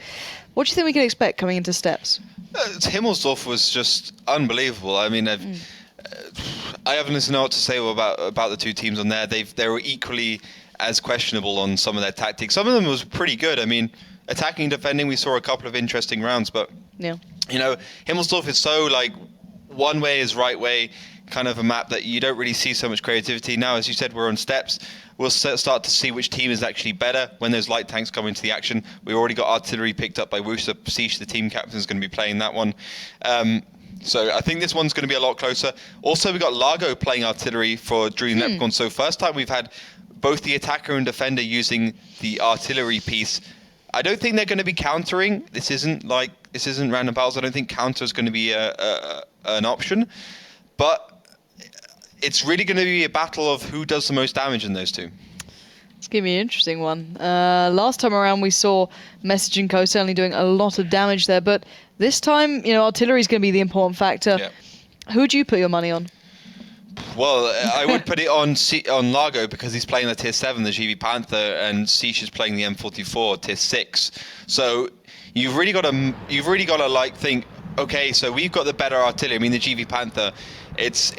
A: What do you think we can expect coming into steps?
B: Himmelsdorf was just unbelievable. I mean, I haven't know what to say about the two teams on there. They were equally as questionable on some of their tactics. Some of them was pretty good. I mean, attacking and defending, we saw a couple of interesting rounds, but
A: yeah,
B: you know, Himmelsdorf is so like one way is right way kind of a map that you don't really see so much creativity. Now, as you said, we're on steps. We'll start to see which team is actually better when those light tanks come into the action. We already got artillery picked up by WUSA. Siege, the team captain, is going to be playing that one. So I think this one's going to be a lot closer. Also, we got Largo playing artillery for Drooling Leprechaun. So first time we've had both the attacker and defender using the artillery piece. I don't think they're going to be countering. This isn't random battles. I don't think counter is going to be an option. But it's really going to be a battle of who does the most damage in those two.
A: It's going to be an interesting one. Last time around, we saw Message and Co certainly doing a lot of damage there. But this time, you know, artillery is going to be the important factor.
B: Yeah.
A: Who would you put your money on?
B: Well, I would put it on Largo because he's playing the Tier 7, the GV Panther, and Siege is playing the M44, Tier 6. So you've really got to like think, okay, so we've got the better artillery. I mean, the GV Panther, it's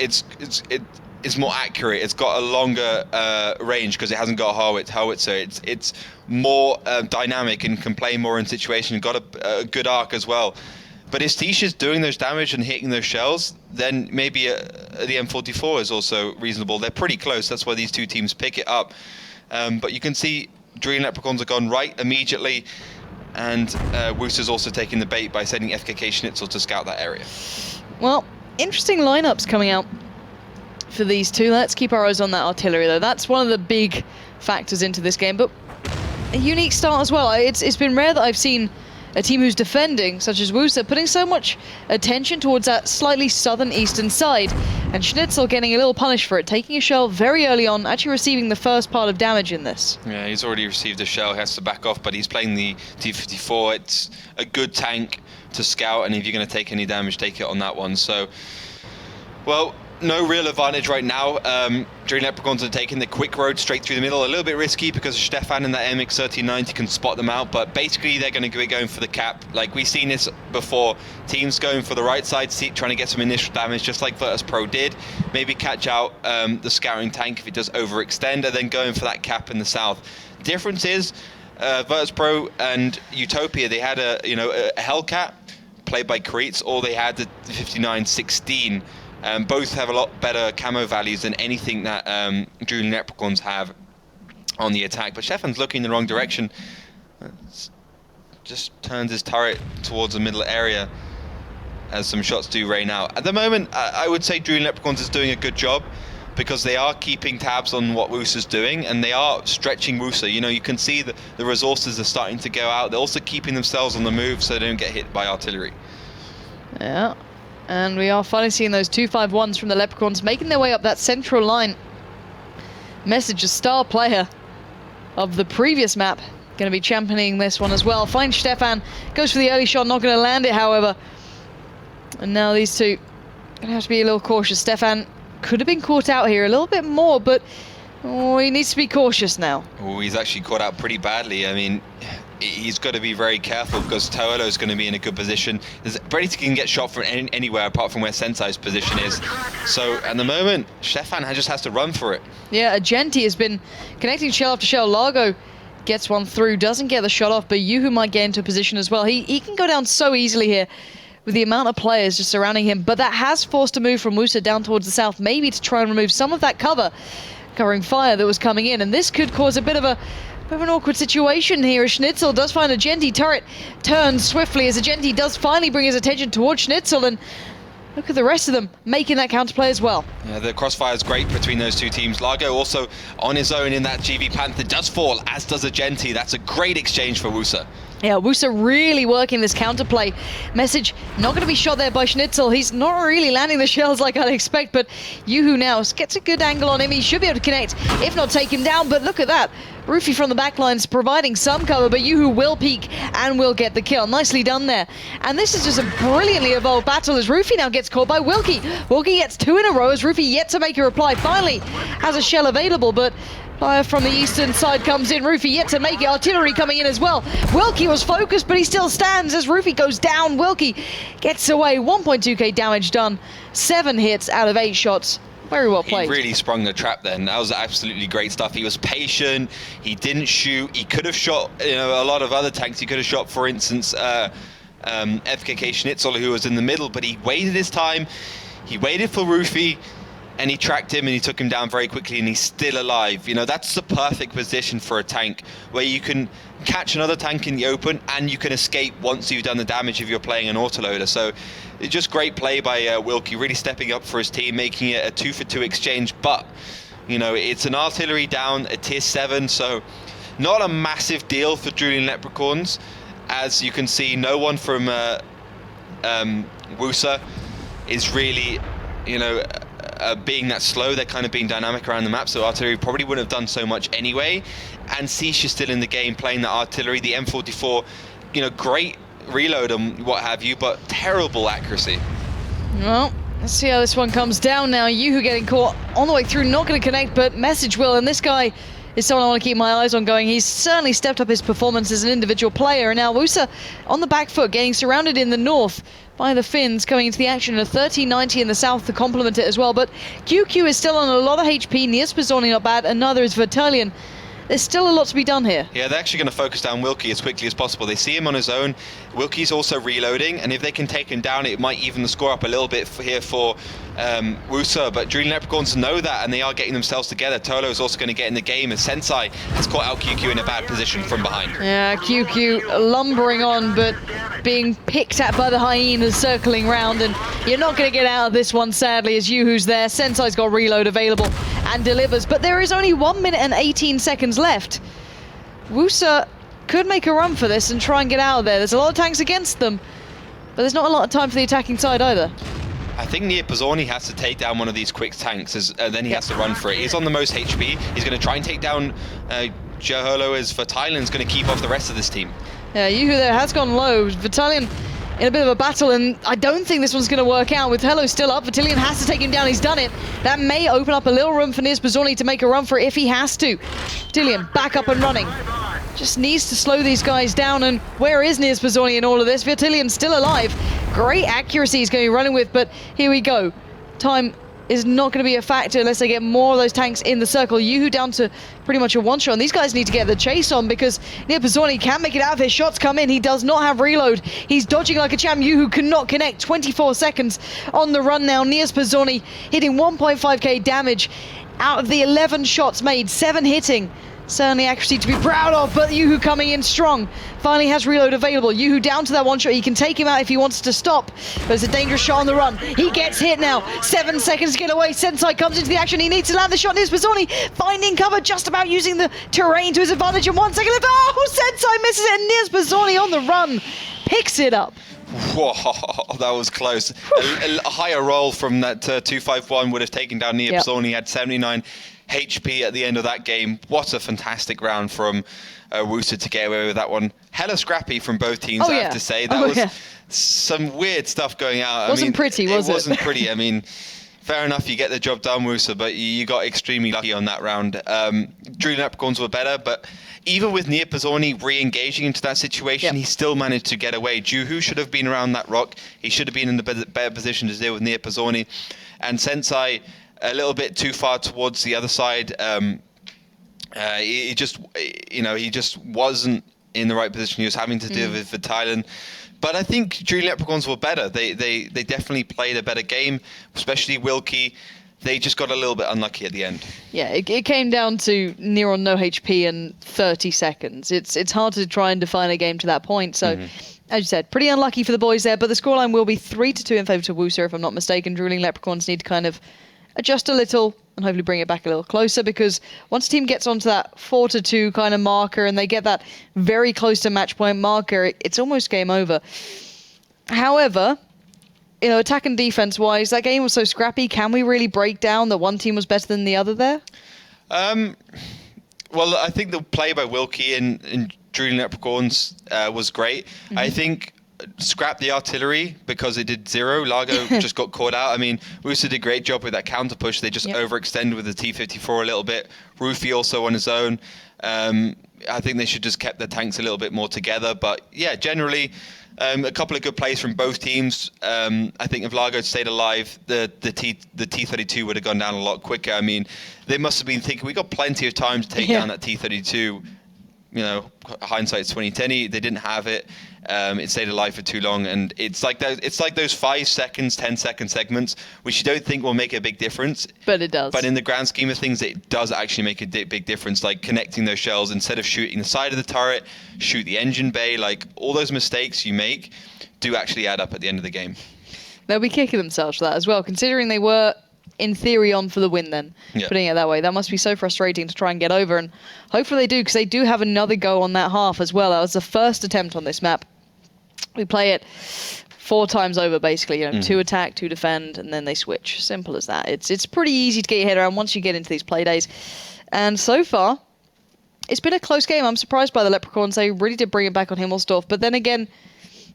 B: more accurate. It's got a longer range because it hasn't got a howitzer. It's more dynamic and can play more in situations. Got a good arc as well. But if Siege is doing those damage and hitting those shells, then maybe the M44 is also reasonable. They're pretty close. That's why these two teams pick it up. But you can see Drooling Leprechauns have gone right immediately. And WUSA's also taking the bait by sending FKK Schnitzel to scout that area.
A: Well, interesting lineups coming out for these two. Let's keep our eyes on that artillery, though. That's one of the big factors into this game. But a unique start as well. It's been rare that I've seen a team who's defending, such as WUSA, putting so much attention towards that slightly southern eastern side, and Schnitzel getting a little punished for it, taking a shell very early on, actually receiving the first part of damage in this.
B: Yeah, he's already received a shell, he has to back off, but he's playing the T-54. It's a good tank to scout, and if you're going to take any damage, take it on that one. So, well, no real advantage right now. Drooling Leprechauns are taking the quick road straight through the middle. A little bit risky because Stefan and that MX-1390 can spot them out, but basically they're going to be going for the cap. Like we've seen this before, teams going for the right side, trying to get some initial damage, just like Virtus Pro did. Maybe catch out the scouting tank if it does overextend, and then going for that cap in the south. Difference is Virtus Pro and Utopia, they had a Hellcat played by Kreitz, or they had the 5916. Both have a lot better camo values than anything that Drooling Leprechauns have on the attack. But Stefan's looking in the wrong direction. Just turns his turret towards the middle area as some shots do rain out. At the moment, I would say Drooling Leprechauns is doing a good job because they are keeping tabs on what WUSA's doing, and they are stretching WUSA. You know, you can see the resources are starting to go out. They're also keeping themselves on the move so they don't get hit by artillery.
A: Yeah. And we are finally seeing those 251s from the Leprechauns making their way up that central line. Message, a star player of the previous map, going to be championing this one as well. Finds Stefan, goes for the early shot, not going to land it, however. And now these two going to have to be a little cautious. Stefan could have been caught out here a little bit more, but he needs to be cautious now.
B: Oh, he's actually caught out pretty badly. I mean, he's got to be very careful because Toelo is going to be in a good position. Brady can get shot from anywhere apart from where Sensei's position is. So at the moment, Stefan just has to run for it.
A: Yeah, Agenti has been connecting shell after shell. Largo gets one through, doesn't get the shot off, but Yuhu might get into a position as well. He can go down so easily here with the amount of players just surrounding him, but that has forced a move from WUSA down towards the south, maybe to try and remove some of that covering fire that was coming in, and this could cause a bit of an awkward situation here as Schnitzel does find Agenti. Turret turns swiftly as Agenti does finally bring his attention towards Schnitzel, and look at the rest of them making that counterplay as well.
B: Yeah, the crossfire is great between those two teams. Largo also on his own in that GV Panther does fall, as does Agenti. That's a great exchange for WUSA.
A: Yeah, WUSA really working this counterplay. Message not going to be shot there by Schnitzel. He's not really landing the shells like I'd expect, but Yuhu now gets a good angle on him. He should be able to connect, if not take him down, but look at that. Roofy from the backline's providing some cover, but Yoo-Hoo will peek and will get the kill. Nicely done there. And this is just a brilliantly evolved battle as Roofy now gets caught by Wilkie. Wilkie gets 2 in a row as Roofy yet to make a reply. Finally has a shell available, but fire from the eastern side comes in. Roofy yet to make it. Artillery coming in as well. Wilkie was focused, but he still stands as Roofy goes down. Wilkie gets away. 1.2k damage done. 7 hits out of 8 shots. Very well played.
B: He really sprung the trap then. That was absolutely great stuff. He was patient. He didn't shoot. He could have shot, a lot of other tanks. He could have shot, for instance, FKK Schnitzel, who was in the middle, but he waited his time. He waited for Roofy, and he tracked him, and he took him down very quickly, and he's still alive. That's the perfect position for a tank, where you can catch another tank in the open, and you can escape once you've done the damage if you're playing an autoloader. So it's just great play by Wilkie, really stepping up for his team, making it a 2-for-2 exchange. But, it's an artillery down, a tier 7, so not a massive deal for Julian Leprechauns. As you can see, no one from WUSA is really, being that slow. They're kind of being dynamic around the map, so artillery probably wouldn't have done so much anyway. And Siege is still in the game playing the artillery, the M44, great reload and what have you, but terrible accuracy.
A: Well, let's see how this one comes down now. Yoo-Hoo getting caught on the way through, not going to connect, but Message will, and this guy is someone I want to keep my eyes on going. He's certainly stepped up his performance as an individual player, and now WUSA on the back foot, getting surrounded in the north by the Finns coming into the action. A 1390 in the south to complement it as well, but QQ is still on a lot of HP. Niespazoni not bad, and neither is Vertalion. There's still a lot to be done here.
B: Yeah, they're actually going to focus down Wilkie as quickly as possible. They see him on his own. Wilkie's also reloading, and if they can take him down, it might even the score up a little bit here for WUSA. But Julian Leprechauns know that, and they are getting themselves together. Tolo is also going to get in the game, as Sensei has caught out QQ in a bad position from behind.
A: Yeah, QQ lumbering on, but being picked at by the hyenas circling round, and you're not going to get out of this one, sadly, as Yoo-Hoo's there. Sensei's got reload available and delivers, but there is only 1 minute and 18 seconds left. WUSA could make a run for this and try and get out of there. There's a lot of tanks against them, but there's not a lot of time for the attacking side either.
B: I think Niepozorny has to take down one of these quick tanks, then he has to run for it. He's on the most HP. He's going to try and take down Joholo, as Vertalien's going to keep off the rest of this team.
A: Yeah, Yoo-Hoo there has gone low. Vertalion in a bit of a battle, and I don't think this one's going to work out. With Hello still up, Vertalion has to take him down. He's done it. That may open up a little room for Niespazorny to make a run for it if he has to. Vertalion back up and running. Just needs to slow these guys down, and where is Niespazorny in all of this? Vertalion's still alive. Great accuracy he's going to be running with, but here we go. Time is not going to be a factor unless they get more of those tanks in the circle. Yoo-Hoo down to pretty much a one-shot, and these guys need to get the chase on because Niespazorny can make it out of his shots come in. He does not have reload. He's dodging like a champ. Yoo-Hoo cannot connect. 24 seconds on the run now. Niespazorny hitting 1.5k damage out of the 11 shots made, 7 hitting. Certainly accuracy to be proud of, but Yoo-Hoo coming in strong. Finally has reload available. Yoo-Hoo down to that one shot. He can take him out if he wants to stop, but it's a dangerous shot on the run. He gets hit now. 7 seconds to get away. Sensei comes into the action. He needs to land the shot. Niespazorny finding cover, just about using the terrain to his advantage. And 1 second left. Oh, Sensei misses it, and Niespazorny on the run picks it up.
B: Whoa, that was close. A higher roll from that 251 would have taken down Niespazorny. He had 79 HP at the end of that game. What a fantastic round from WUSA to get away with that one. Hella scrappy from both teams, I have to say. That was some weird stuff going out.
A: Wasn't pretty, was it?
B: It wasn't pretty. I mean, fair enough, you get the job done, WUSA, but you got extremely lucky on that round. Julian Leprechauns were better, but even with Niespazorny re-engaging into that situation, he still managed to get away. Yoo-Hoo should have been around that rock. He should have been in the better position to deal with Niespazorny. And Sensei a little bit too far towards the other side. He just wasn't in the right position. He was having to deal with Vertalion. But I think Julian Leprechauns were better. They definitely played a better game, especially Wilkie. They just got a little bit unlucky at the end. Yeah,
A: it came down to near on no HP and 30 seconds. It's hard to try and define a game to that point. So, as you said, pretty unlucky for the boys there. But the scoreline will be 3-2 in favour to WUSA, if I'm not mistaken. Julian Leprechauns need to kind of adjust a little and hopefully bring it back a little closer, because once a team gets onto that 4-2 kind of marker and they get that very close to match point marker, it's almost game over. However, attack and defense wise, that game was so scrappy. Can we really break down that one team was better than the other there?
B: Well, I think the play by Wilkie in Drooling Leprechauns was great. I think scrap the artillery because it did 0. Largo just got caught out. I mean, WUSA did a great job with that counter push. They just overextended with the T-54 a little bit. Roofy also on his own. I think they should just kept their tanks a little bit more together. But yeah, generally, a couple of good plays from both teams. I think if Largo had stayed alive, the T-32 would have gone down a lot quicker. I mean, they must have been thinking, we got plenty of time to take down that T-32. You know, hindsight's 20/20. They didn't have it. It stayed alive for too long, and it's like those 5 seconds, 10-second segments, which you don't think will make a big difference.
A: But it does.
B: But in the grand scheme of things, it does actually make a big difference. Like connecting those shells, instead of shooting the side of the turret, shoot the engine bay. Like all those mistakes you make do actually add up at the end of the game.
A: They'll be kicking themselves for that as well, considering they were, in theory, on for the win then, putting it that way. That must be so frustrating to try and get over, and hopefully they do, because they do have another go on that half as well. That was the first attempt on this map. We play it 4 times over, basically. 2 attack, 2 defend, and then they switch. Simple as that. It's pretty easy to get your head around once you get into these play days. And so far, it's been a close game. I'm surprised by the Leprechauns. They really did bring it back on Himmelsdorf, but then again,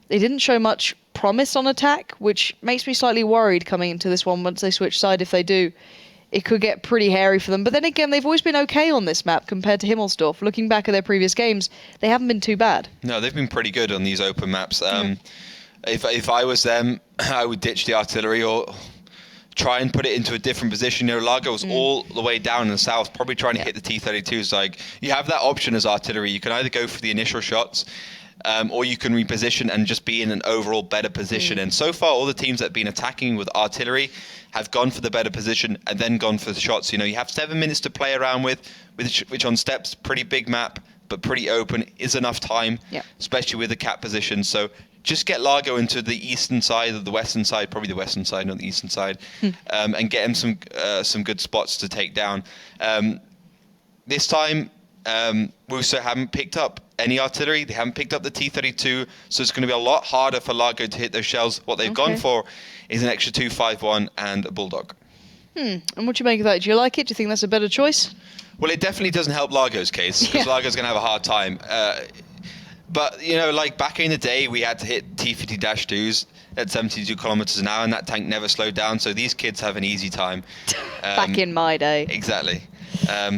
A: they didn't show much promise on attack, which makes me slightly worried coming into this one. Once they switch side, if they do, it could get pretty hairy for them. But then again, they've always been okay on this map compared to Himmelsdorf. Looking back at their previous games, they haven't been too bad.
B: No, they've been pretty good on these open maps. If I was them, I would ditch the artillery or try and put it into a different position. Largo's all the way down in the south, probably trying to hit the T-32s. Like, you have that option as artillery. You can either go for the initial shots, or you can reposition and just be in an overall better position. And so far, all the teams that have been attacking with artillery have gone for the better position and then gone for the shots. You have 7 minutes to play around with which on steps, pretty big map, but pretty open, is enough time, especially with the cap position. So just get Largo into the eastern side or the western side, probably the western side, not the eastern side, and get him some good spots to take down. This time, WUSA haven't picked up any artillery. They haven't picked up the T-32, so it's going to be a lot harder for Largo to hit those shells. What they've gone for is an extra 251 and a Bulldog.
A: And what do you make of that? Do you like it? Do you think that's a better choice?
B: Well, it definitely doesn't help Largo's case, because Largo's going to have a hard time. But, like back in the day, we had to hit T-50-2s at 72 kilometers an hour, and that tank never slowed down, so these kids have an easy time.
A: Back in my day.
B: Exactly.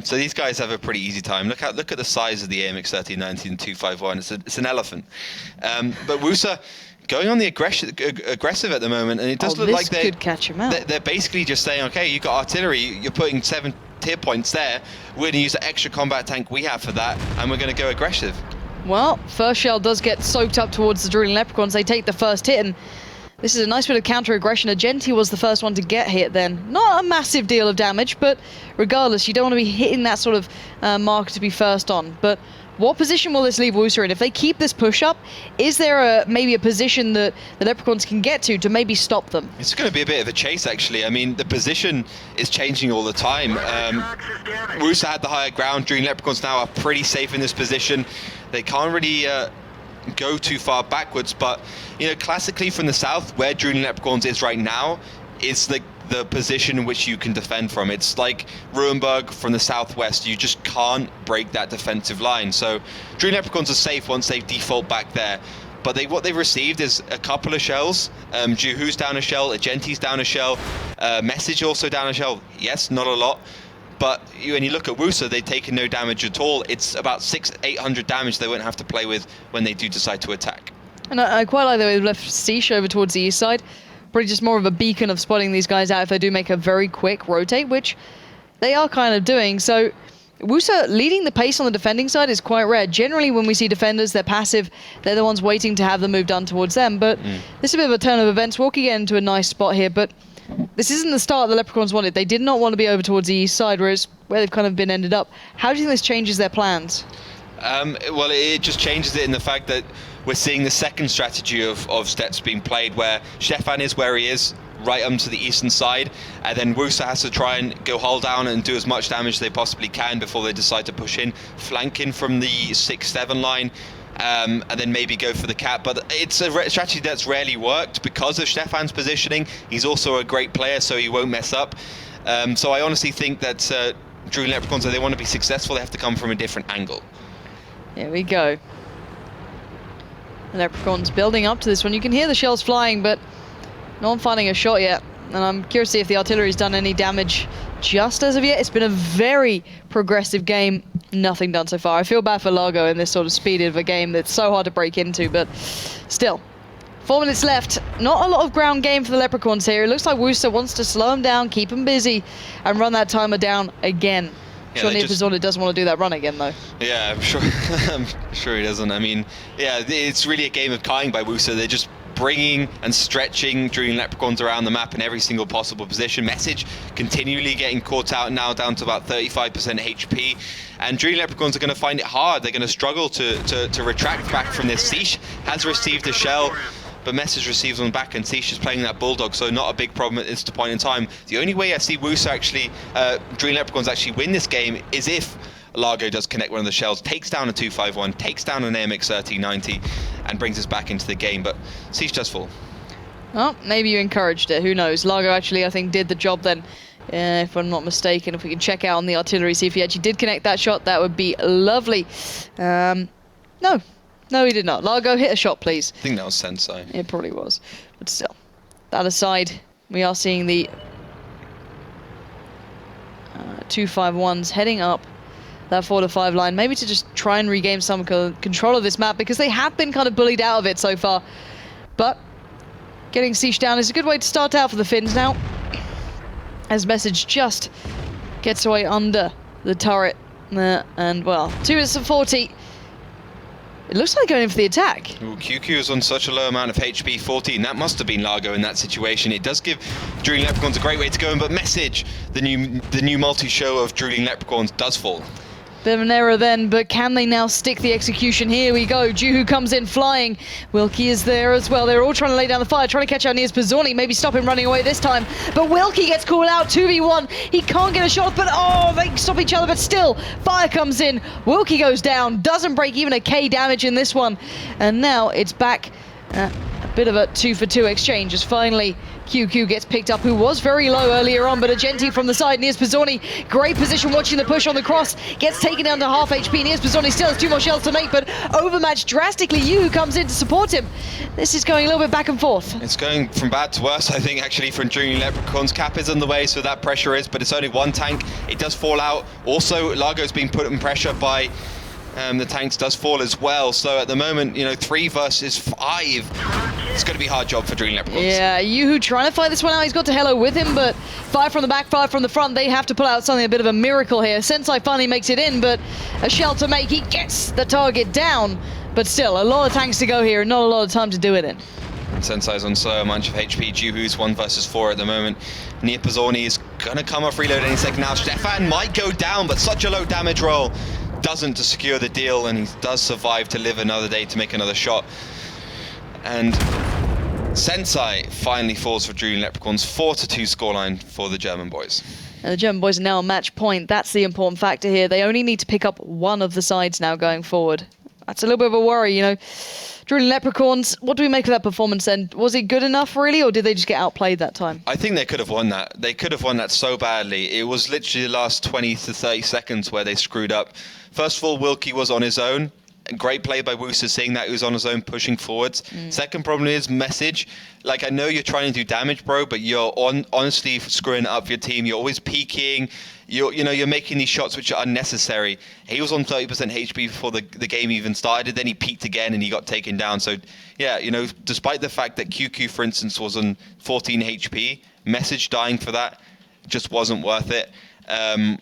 B: So these guys have a pretty easy time. Look at the size of the AMX 1319 251. It's an elephant. But WUSA going on the aggressive at the moment, and it does look like
A: could catch him out.
B: They're basically just saying, okay, you've got artillery, you're putting 7 tier points there. We're going to use the extra combat tank we have for that, and we're going to go aggressive.
A: Well, first shell does get soaked up towards the Drooling Leprechauns. They take the first hit, and this is a nice bit of counter-aggression. Agenti was the first one to get hit then. Not a massive deal of damage, but regardless, you don't want to be hitting that sort of mark to be first on. But what position will this leave WUSA in? If they keep this push-up, is there maybe a position that the Leprechauns can get to maybe stop them?
B: It's going to be a bit of a chase, actually. I mean, the position is changing all the time. WUSA had the higher ground. Drooling Leprechauns now are pretty safe in this position. They can't really go too far backwards, but classically from the south, where Drooling Leprechauns is right now, is the position in which you can defend from. It's like Ruhenberg from the southwest. You just can't break that defensive line. So Drooling Leprechauns are safe once they default back there. But what they've received is a couple of shells. Juhu's down a shell, Agenti's down a shell, Message also down a shell. Yes, not a lot. But when you look at WUSA, they've taken no damage at all. It's about 600-800 damage they won't have to play with when they do decide to attack.
A: And I quite like that they've left Siege over towards the east side. Probably just more of a beacon of spotting these guys out if they do make a very quick rotate, which they are kind of doing. So WUSA leading the pace on the defending side is quite rare. Generally, when we see defenders, they're passive. They're the ones waiting to have the move done towards them. But this is a bit of a turn of events. Walking get into a nice spot here, but this isn't the start the Leprechauns wanted. They did not want to be over towards the east side, whereas where they've kind of been ended up. How do you think this changes their plans?
B: Well, it just changes it in the fact that we're seeing the second strategy of steps being played, where Stefan is where he is, right up to the eastern side, and then WUSA has to try and go hull down and do as much damage as they possibly can before they decide to push in, flanking from the 6-7 line, and then maybe go for the cap. But it's a strategy that's rarely worked because of Stefan's positioning. He's also a great player, so he won't mess up. So I honestly think that Drooling Leprechauns, if they want to be successful, they have to come from a different angle.
A: Here we go. The Leprechauns building up to this one. You can hear the shells flying, but no one finding a shot yet. And I'm curious to see if the artillery's done any damage just as of yet. It's been a very progressive game. Nothing done so far. I feel bad for Largo in this sort of speed of a game that's so hard to break into, but still. 4 minutes left. Not a lot of ground game for the Leprechauns here. It looks like WUSA wants to slow them down, keep them busy, and run that timer down again.
B: Yeah,
A: Sure, Niepozorny doesn't want to do that run again, though.
B: Yeah, I'm sure. I'm sure he doesn't. I mean, yeah, it's really a game of kying by WUSA. They're just bringing and stretching Drooling Leprechauns around the map in every single possible position. Message continually getting caught out now, down to about 35% HP. And Drooling Leprechauns are going to find it hard. They're going to struggle to retract back from this. Siege has received a shell, but Message receives one back, and Siege is playing that Bulldog, so not a big problem at this point in time. The only way I see WUSA actually, Drooling Leprechauns actually win this game is if Largo does connect one of the shells, takes down a 251, takes down an AMX 1390, and brings us back into the game, but Siege does fall.
A: Well, maybe you encouraged it, who knows. Largo actually, I think, did the job then, if I'm not mistaken. If we can check out on the artillery, see if he actually did connect that shot, that would be lovely. No, he did not. Largo, hit a shot, please.
B: I think that was Sensei.
A: It probably was, but still. That aside, we are seeing the 251s heading up that 4 to 5 line, maybe to just try and regain some control of this map, because they have been kind of bullied out of it so far. But getting Siege down is a good way to start out for the Finns now, as Message just gets away under the turret. And, well, 2 minutes and 40. It looks like going in for the attack.
B: Ooh, QQ is on such a low amount of HP, 14. That must have been Largo in that situation. It does give Drooling Leprechauns a great way to go in, but Message, the new multi-show of Drooling Leprechauns, does fall.
A: Bit of an error then, but can they now stick the execution? Here we go. Juhu comes in flying. Wilkie is there as well. They're all trying to lay down the fire, trying to catch out Niepozorny, maybe stop him running away this time. But Wilkie gets called out, 2v1. He can't get a shot, but they stop each other, but still, fire comes in. Wilkie goes down, doesn't break even a K damage in this one. And now it's back. A bit of a 2-for-2 exchange as finally QQ gets picked up, who was very low earlier on, but Agenti from the side. Niepozorny, great position watching the push on the cross, gets taken down to half HP. Niepozorny still has 2 more shells to make, but overmatched drastically. Yu comes in to support him. This is going a little bit back and forth.
B: It's going from bad to worse, I think, actually, from Drooling Leprechauns. Cap is on the way, so that pressure is, but it's only one tank. It does fall out. Also, Largo's being put in pressure by the tanks, does fall as well. So at the moment, 3 versus 5. It's going to be a hard job for Drooling Leprechauns.
A: Yeah, Yuhu trying to fight this one out. He's got to Hello with him, but 5 from the back, 5 from the front. They have to pull out something, a bit of a miracle here. Sensei finally makes it in, but a shell to make. He gets the target down, but still, a lot of tanks to go here and not a lot of time to do it in.
B: Sensei's on so much of HP. Juhu's 1 versus 4 at the moment. Niepozorny is going to come off reload any second now. Stefan might go down, but such a low damage roll doesn't to secure the deal, and he does survive to live another day to make another shot. And Sensei finally falls for Drooling Leprechauns. 4-2 scoreline for the German boys.
A: And the German boys are now on match point. That's the important factor here. They only need to pick up one of the sides now going forward. That's a little bit of a worry, Drooling Leprechauns, what do we make of that performance then? Was it good enough, really, or did they just get outplayed that time?
B: I think they could have won that. They could have won that so badly. It was literally the last 20 to 30 seconds where they screwed up. First of all, Wilkie was on his own. Great play by WUSA, seeing that he was on his own, pushing forwards. Second problem is Message. Like, I know you're trying to do damage, bro, but you're honestly screwing up your team. You're always peeking. You're making these shots which are unnecessary. He was on 30% HP before the game even started. Then he peaked again and he got taken down. So, yeah, despite the fact that QQ, for instance, was on 14 HP, Message dying for that just wasn't worth it. And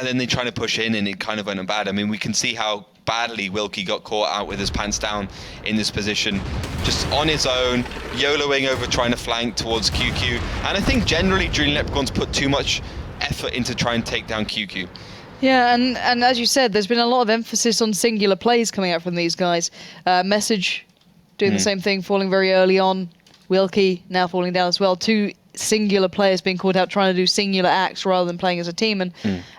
B: then they're trying to push in and it kind of went bad. I mean, we can see how badly Wilkie got caught out with his pants down in this position, just on his own, YOLOing over trying to flank towards QQ. And I think generally Drooling Leprechauns put too much effort into trying to take down QQ.
A: Yeah, and as you said, there's been a lot of emphasis on singular plays coming out from these guys. Message doing the same thing, falling very early on. Wilkie now falling down as well. 2 singular players being caught out trying to do singular acts rather than playing as a team. And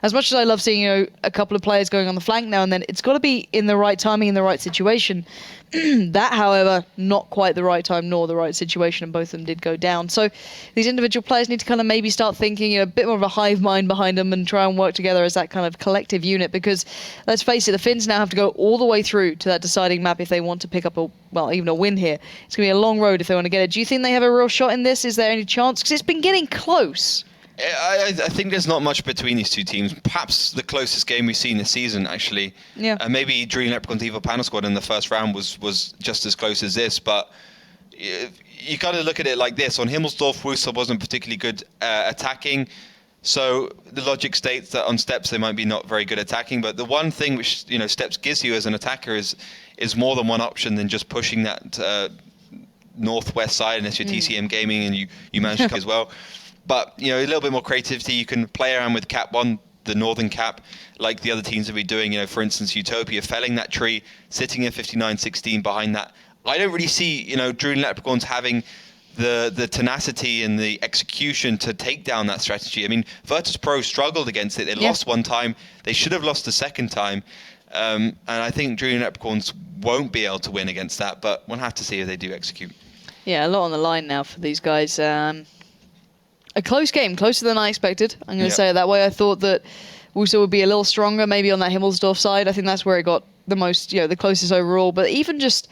A: as much as I love seeing a couple of players going on the flank now and then, it's got to be in the right timing, in the right situation. That, however, not quite the right time nor the right situation, and both of them did go down. So these individual players need to kind of maybe start thinking a bit more of a hive mind behind them and try and work together as that kind of collective unit, because let's face it, the Finns now have to go all the way through to that deciding map if they want to pick up even a win here. It's going to be a long road if they want to get it. Do you think they have a real shot in this? Is there any chance? Because it's been getting close.
B: I think there's not much between these two teams. Perhaps the closest game we've seen this season, actually.
A: Yeah.
B: Maybe Dream Leprechaun's Evil Panel Squad in the first round was just as close as this, but you got to look at it like this. On Himmelsdorf, WUSA wasn't particularly good attacking, so the logic states that on Steps they might be not very good attacking, but the one thing which Steps gives you as an attacker is more than one option than just pushing that northwest side, unless you're TCM Gaming and you manage to as well. But a little bit more creativity. You can play around with Cap 1, the northern cap, like the other teams have been doing. For instance, Utopia felling that tree, sitting at 59-16 behind that. I don't really see Druid Leprechauns having the tenacity and the execution to take down that strategy. I mean, Virtus Pro struggled against it. They lost one time. They should have lost the second time. And I think Druid Leprechauns won't be able to win against that, but we'll have to see if they do execute.
A: Yeah, a lot on the line now for these guys. A close game, closer than I expected. I'm going to say it that way. I thought that WUSA would be a little stronger, maybe on that Himmelsdorf side. I think that's where it got the most, the closest overall. But even just,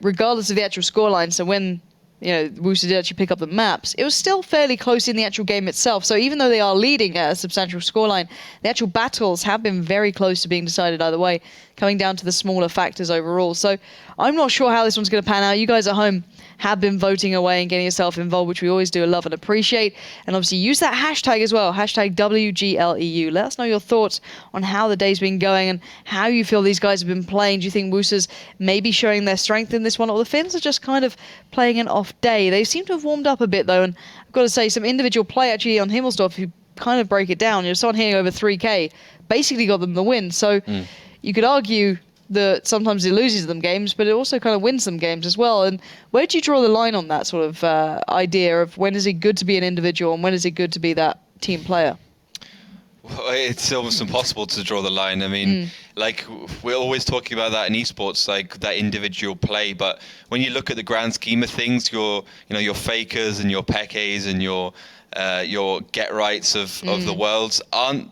A: regardless of the actual scoreline, so when, WUSA did actually pick up the maps, it was still fairly close in the actual game itself. So even though they are leading at a substantial scoreline, the actual battles have been very close to being decided either way, coming down to the smaller factors overall. So I'm not sure how this one's going to pan out. You guys at home have been voting away and getting yourself involved, which we always do love and appreciate. And obviously use that hashtag as well, hashtag WGLEU. Let us know your thoughts on how the day's been going and how you feel these guys have been playing. Do you think WUSA's maybe showing their strength in this one, or the Finns are just kind of playing an off day? They seem to have warmed up a bit though, and I've got to say some individual play actually on Himmelsdorf, who kind of break it down. Someone hitting over 3k basically got them the win. So you could argue that sometimes it loses them games, but it also kind of wins them games as well. And where do you draw the line on that sort of idea of when is it good to be an individual and when is it good to be that team player?
B: Well, it's almost impossible to draw the line. I mean, like we're always talking about that in esports, like that individual play. But when you look at the grand scheme of things, your fakers and your Pekes and your get rights of the worlds aren't.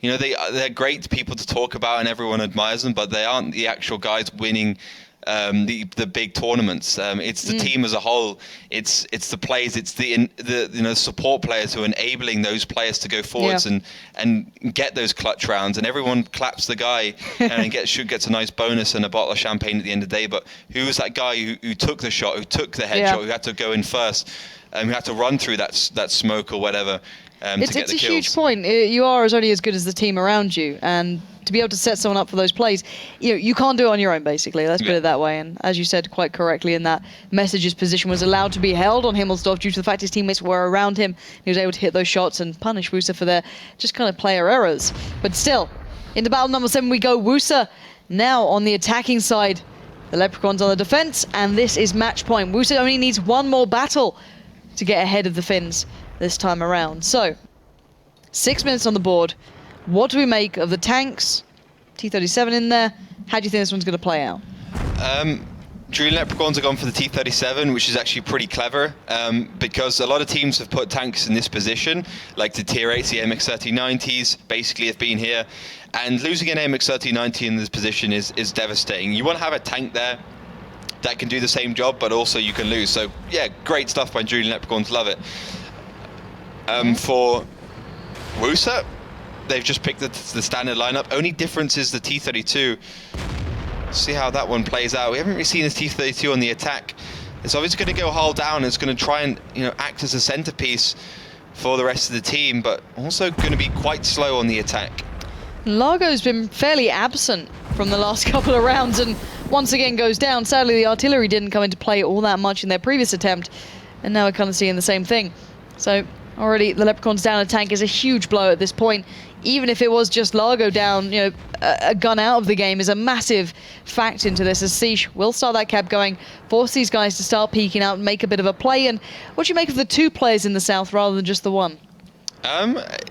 B: They're great people to talk about and everyone admires them, but they aren't the actual guys winning the big tournaments. It's the team as a whole. It's the players. It's the support players who are enabling those players to go forwards and get those clutch rounds. And everyone claps the guy and gets a nice bonus and a bottle of champagne at the end of the day. But who was that guy who took the shot, who took the headshot, who had to go in first, who had to run through that smoke or whatever?
A: It's a huge point. You are only as good as the team around you, and to be able to set someone up for those plays, you can't do it on your own, basically. Let's put it that way. And as you said quite correctly, in that Message's position was allowed to be held on Himmelsdorf due to the fact his teammates were around him. He was able to hit those shots and punish WUSA for their just kind of player errors. But still, into battle number 7 we go. WUSA now on the attacking side, the Leprechauns on the defense, and this is match point. WUSA only needs one more battle to get ahead of the Finns this time around. So 6 minutes on the board. What do we make of the tanks? T-37 in there. How do you think this one's going to play out?
B: Dream Leprechauns have gone for the T-37, which is actually pretty clever, because a lot of teams have put tanks in this position, like the Tier 8s, the MX-3090s, basically have been here, and losing an MX-3090 in this position is devastating. You want to have a tank there that can do the same job, but also you can lose. So yeah, great stuff by Dream Leprechauns, love it. For WUSA, they've just picked the standard lineup. Only difference is the T-32. See how that one plays out. We haven't really seen this T-32 on the attack. It's obviously going to go hull down. It's going to try and act as a centerpiece for the rest of the team, but also going to be quite slow on the attack.
A: Largo's been fairly absent from the last couple of rounds and once again goes down. Sadly, the artillery didn't come into play all that much in their previous attempt, and now we're kind of seeing the same thing. So already the Leprechauns down a tank is a huge blow at this point. Even if it was just Largo down, a gun out of the game is a massive fact into this, as Siege will start that cap going, force these guys to start peeking out and make a bit of a play. And what do you make of the 2 players in the south rather than just the 1?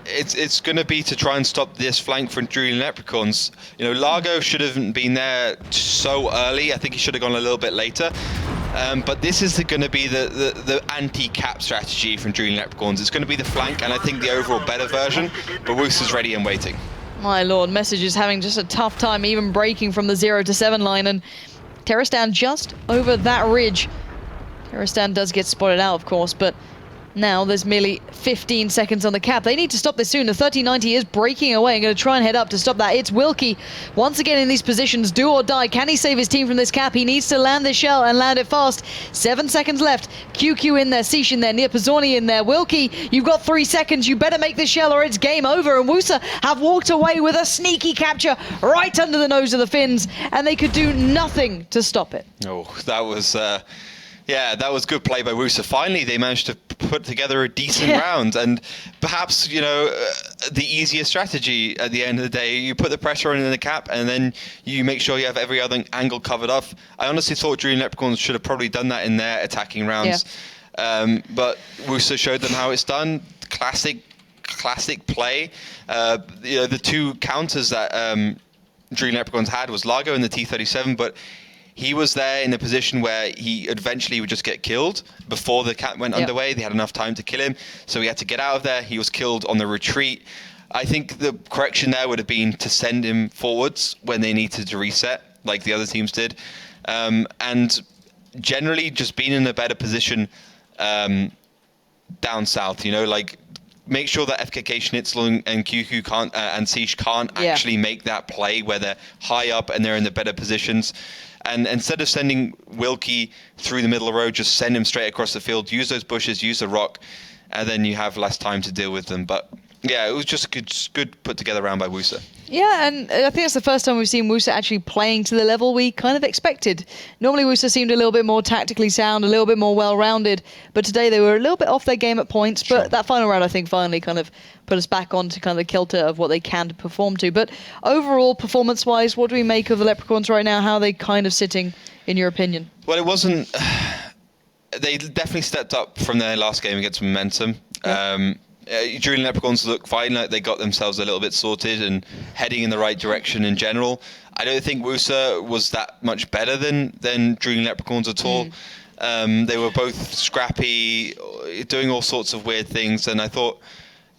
B: It's going to be to try and stop this flank from Julian Leprechauns. Largo should have been there so early. I think he should have gone a little bit later. But this is going to be the anti-cap strategy from Julian Leprechauns. It's going to be the flank, and I think the overall better version. But WUSA's ready and waiting.
A: My lord, Message is having just a tough time even breaking from the 0 to 7 line, and Terrastan just over that ridge. Terrastan does get spotted out, of course, but now there's merely 15 seconds on the cap. They need to stop this soon. The 3090 is breaking away and going to try and head up to stop that. It's Wilkie once again in these positions, do or die. Can he save his team from this cap? He needs to land this shell and land it fast. 7 seconds left. QQ in there, Sish in there, Near Pizzoni in there. Wilkie, you've got 3 seconds. You better make this shell or it's game over. And WUSA have walked away with a sneaky capture right under the nose of the Finns, and they could do nothing to stop it.
B: Oh, that was... Yeah, that was good play by WUSA. Finally, they managed to put together a decent round, and perhaps, the easier strategy at the end of the day, you put the pressure on in the cap, and then you make sure you have every other angle covered up. I honestly thought Julian Leprechauns should have probably done that in their attacking rounds, but WUSA showed them how it's done. Classic play. The 2 counters that Julian Leprechauns had was Largo in the T-37, but he was there in a position where he eventually would just get killed before the cap went underway. They had enough time to kill him, so he had to get out of there. He was killed on the retreat. I think the correction there would have been to send him forwards when they needed to reset, like the other teams did. And generally just being in a better position down south, make sure that FKK Schnitzel and QQ can't, and Siege can't actually make that play where they're high up and they're in the better positions. And instead of sending Wilkie through the middle of the road, just send him straight across the field, use those bushes, use the rock, and then you have less time to deal with them. But yeah, it was just good put together round by WUSA.
A: Yeah, and I think it's the first time we've seen WUSA actually playing to the level we kind of expected. Normally WUSA seemed a little bit more tactically sound, a little bit more well-rounded, but today they were a little bit off their game at points.
B: Sure.
A: But that final round, I think, finally kind of put us back onto kind of the kilter of what they can perform to. But overall, performance-wise, what do we make of the Leprechauns right now? How are they kind of sitting, in your opinion?
B: Well, it wasn't... They definitely stepped up from their last game against Momentum.
A: Yeah.
B: Julian Leprechauns look fine, like they got themselves a little bit sorted and heading in the right direction in general. I don't think WUSA was that much better than Julian Leprechauns at all. They were both scrappy, doing all sorts of weird things, and I thought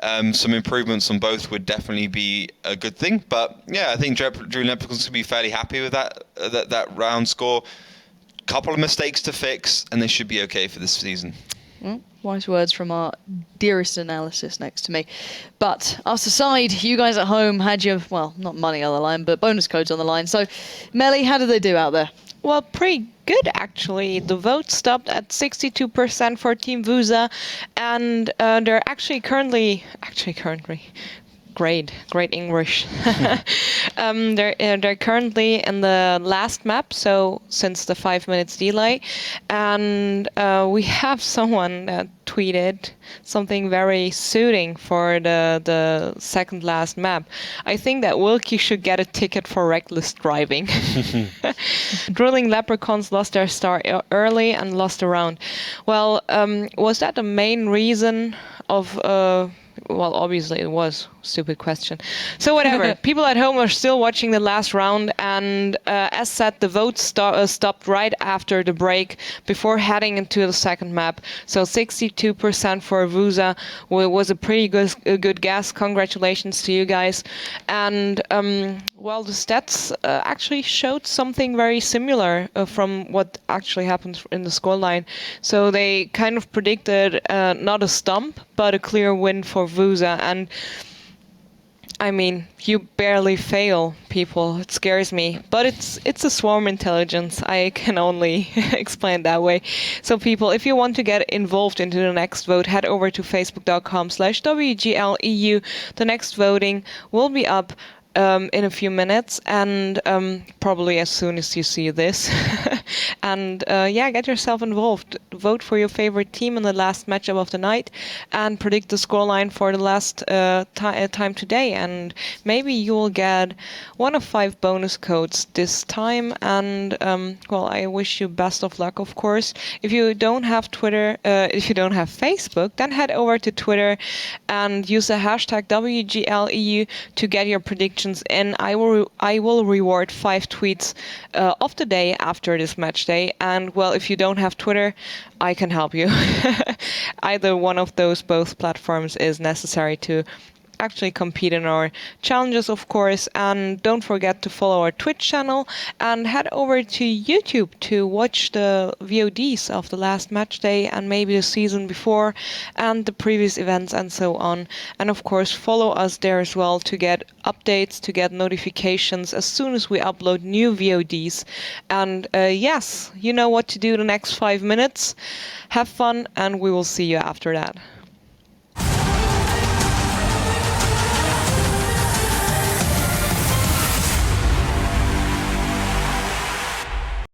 B: some improvements on both would definitely be a good thing. But yeah, I think Julian Leprechauns could be fairly happy with that round score. Couple of mistakes to fix, and they should be okay for this season.
A: Well, wise words from our dearest analysis next to me. But us aside, you guys at home had your, well, not money on the line, but bonus codes on the line. So, Melly, how did they do out there?
C: Well, pretty good, actually. The vote stopped at 62% for Team WUSA, and they're currently, great English. They're currently in the last map, so since the 5 minutes delay, and we have someone that tweeted something very suiting for the second last map. I think that Wilkie should get a ticket for reckless driving. Drilling Leprechauns lost their star early and lost a round. Well, was that the main reason of... well, obviously it was. Stupid question. So whatever. People at home are still watching the last round, and as said, the vote stopped right after the break before heading into the second map. So 62% for WUSA was a pretty good guess. Congratulations to you guys. And well, the stats actually showed something very similar from what actually happened in the scoreline. So they kind of predicted not a stump, but a clear win for WUSA. And I mean, you barely fail, people. It scares me. But it's a swarm intelligence. I can only explain it that way. So people, if you want to get involved into the next vote, head over to facebook.com/WGLEU. The next voting will be up in a few minutes, and probably as soon as you see this. And yeah, get yourself involved. Vote for your favorite team in the last matchup of the night and predict the scoreline for the last time today. And maybe you will get one of 5 bonus codes this time. And well, I wish you best of luck, of course. If you don't have Twitter, if you don't have Facebook, then head over to Twitter and use the hashtag WGLEU to get your predictions in. I will reward 5 tweets of the day after this match day. And well, if you don't have Twitter, I can help you. Either one of those both platforms is necessary to actually compete in our challenges, of course. And don't forget to follow our Twitch channel and head over to YouTube to watch the VODs of the last match day and maybe the season before and the previous events and so on. And of course, follow us there as well to get updates, to get notifications as soon as we upload new VODs. And yes, you know what to do the next 5 minutes. Have fun, and we will see you after that.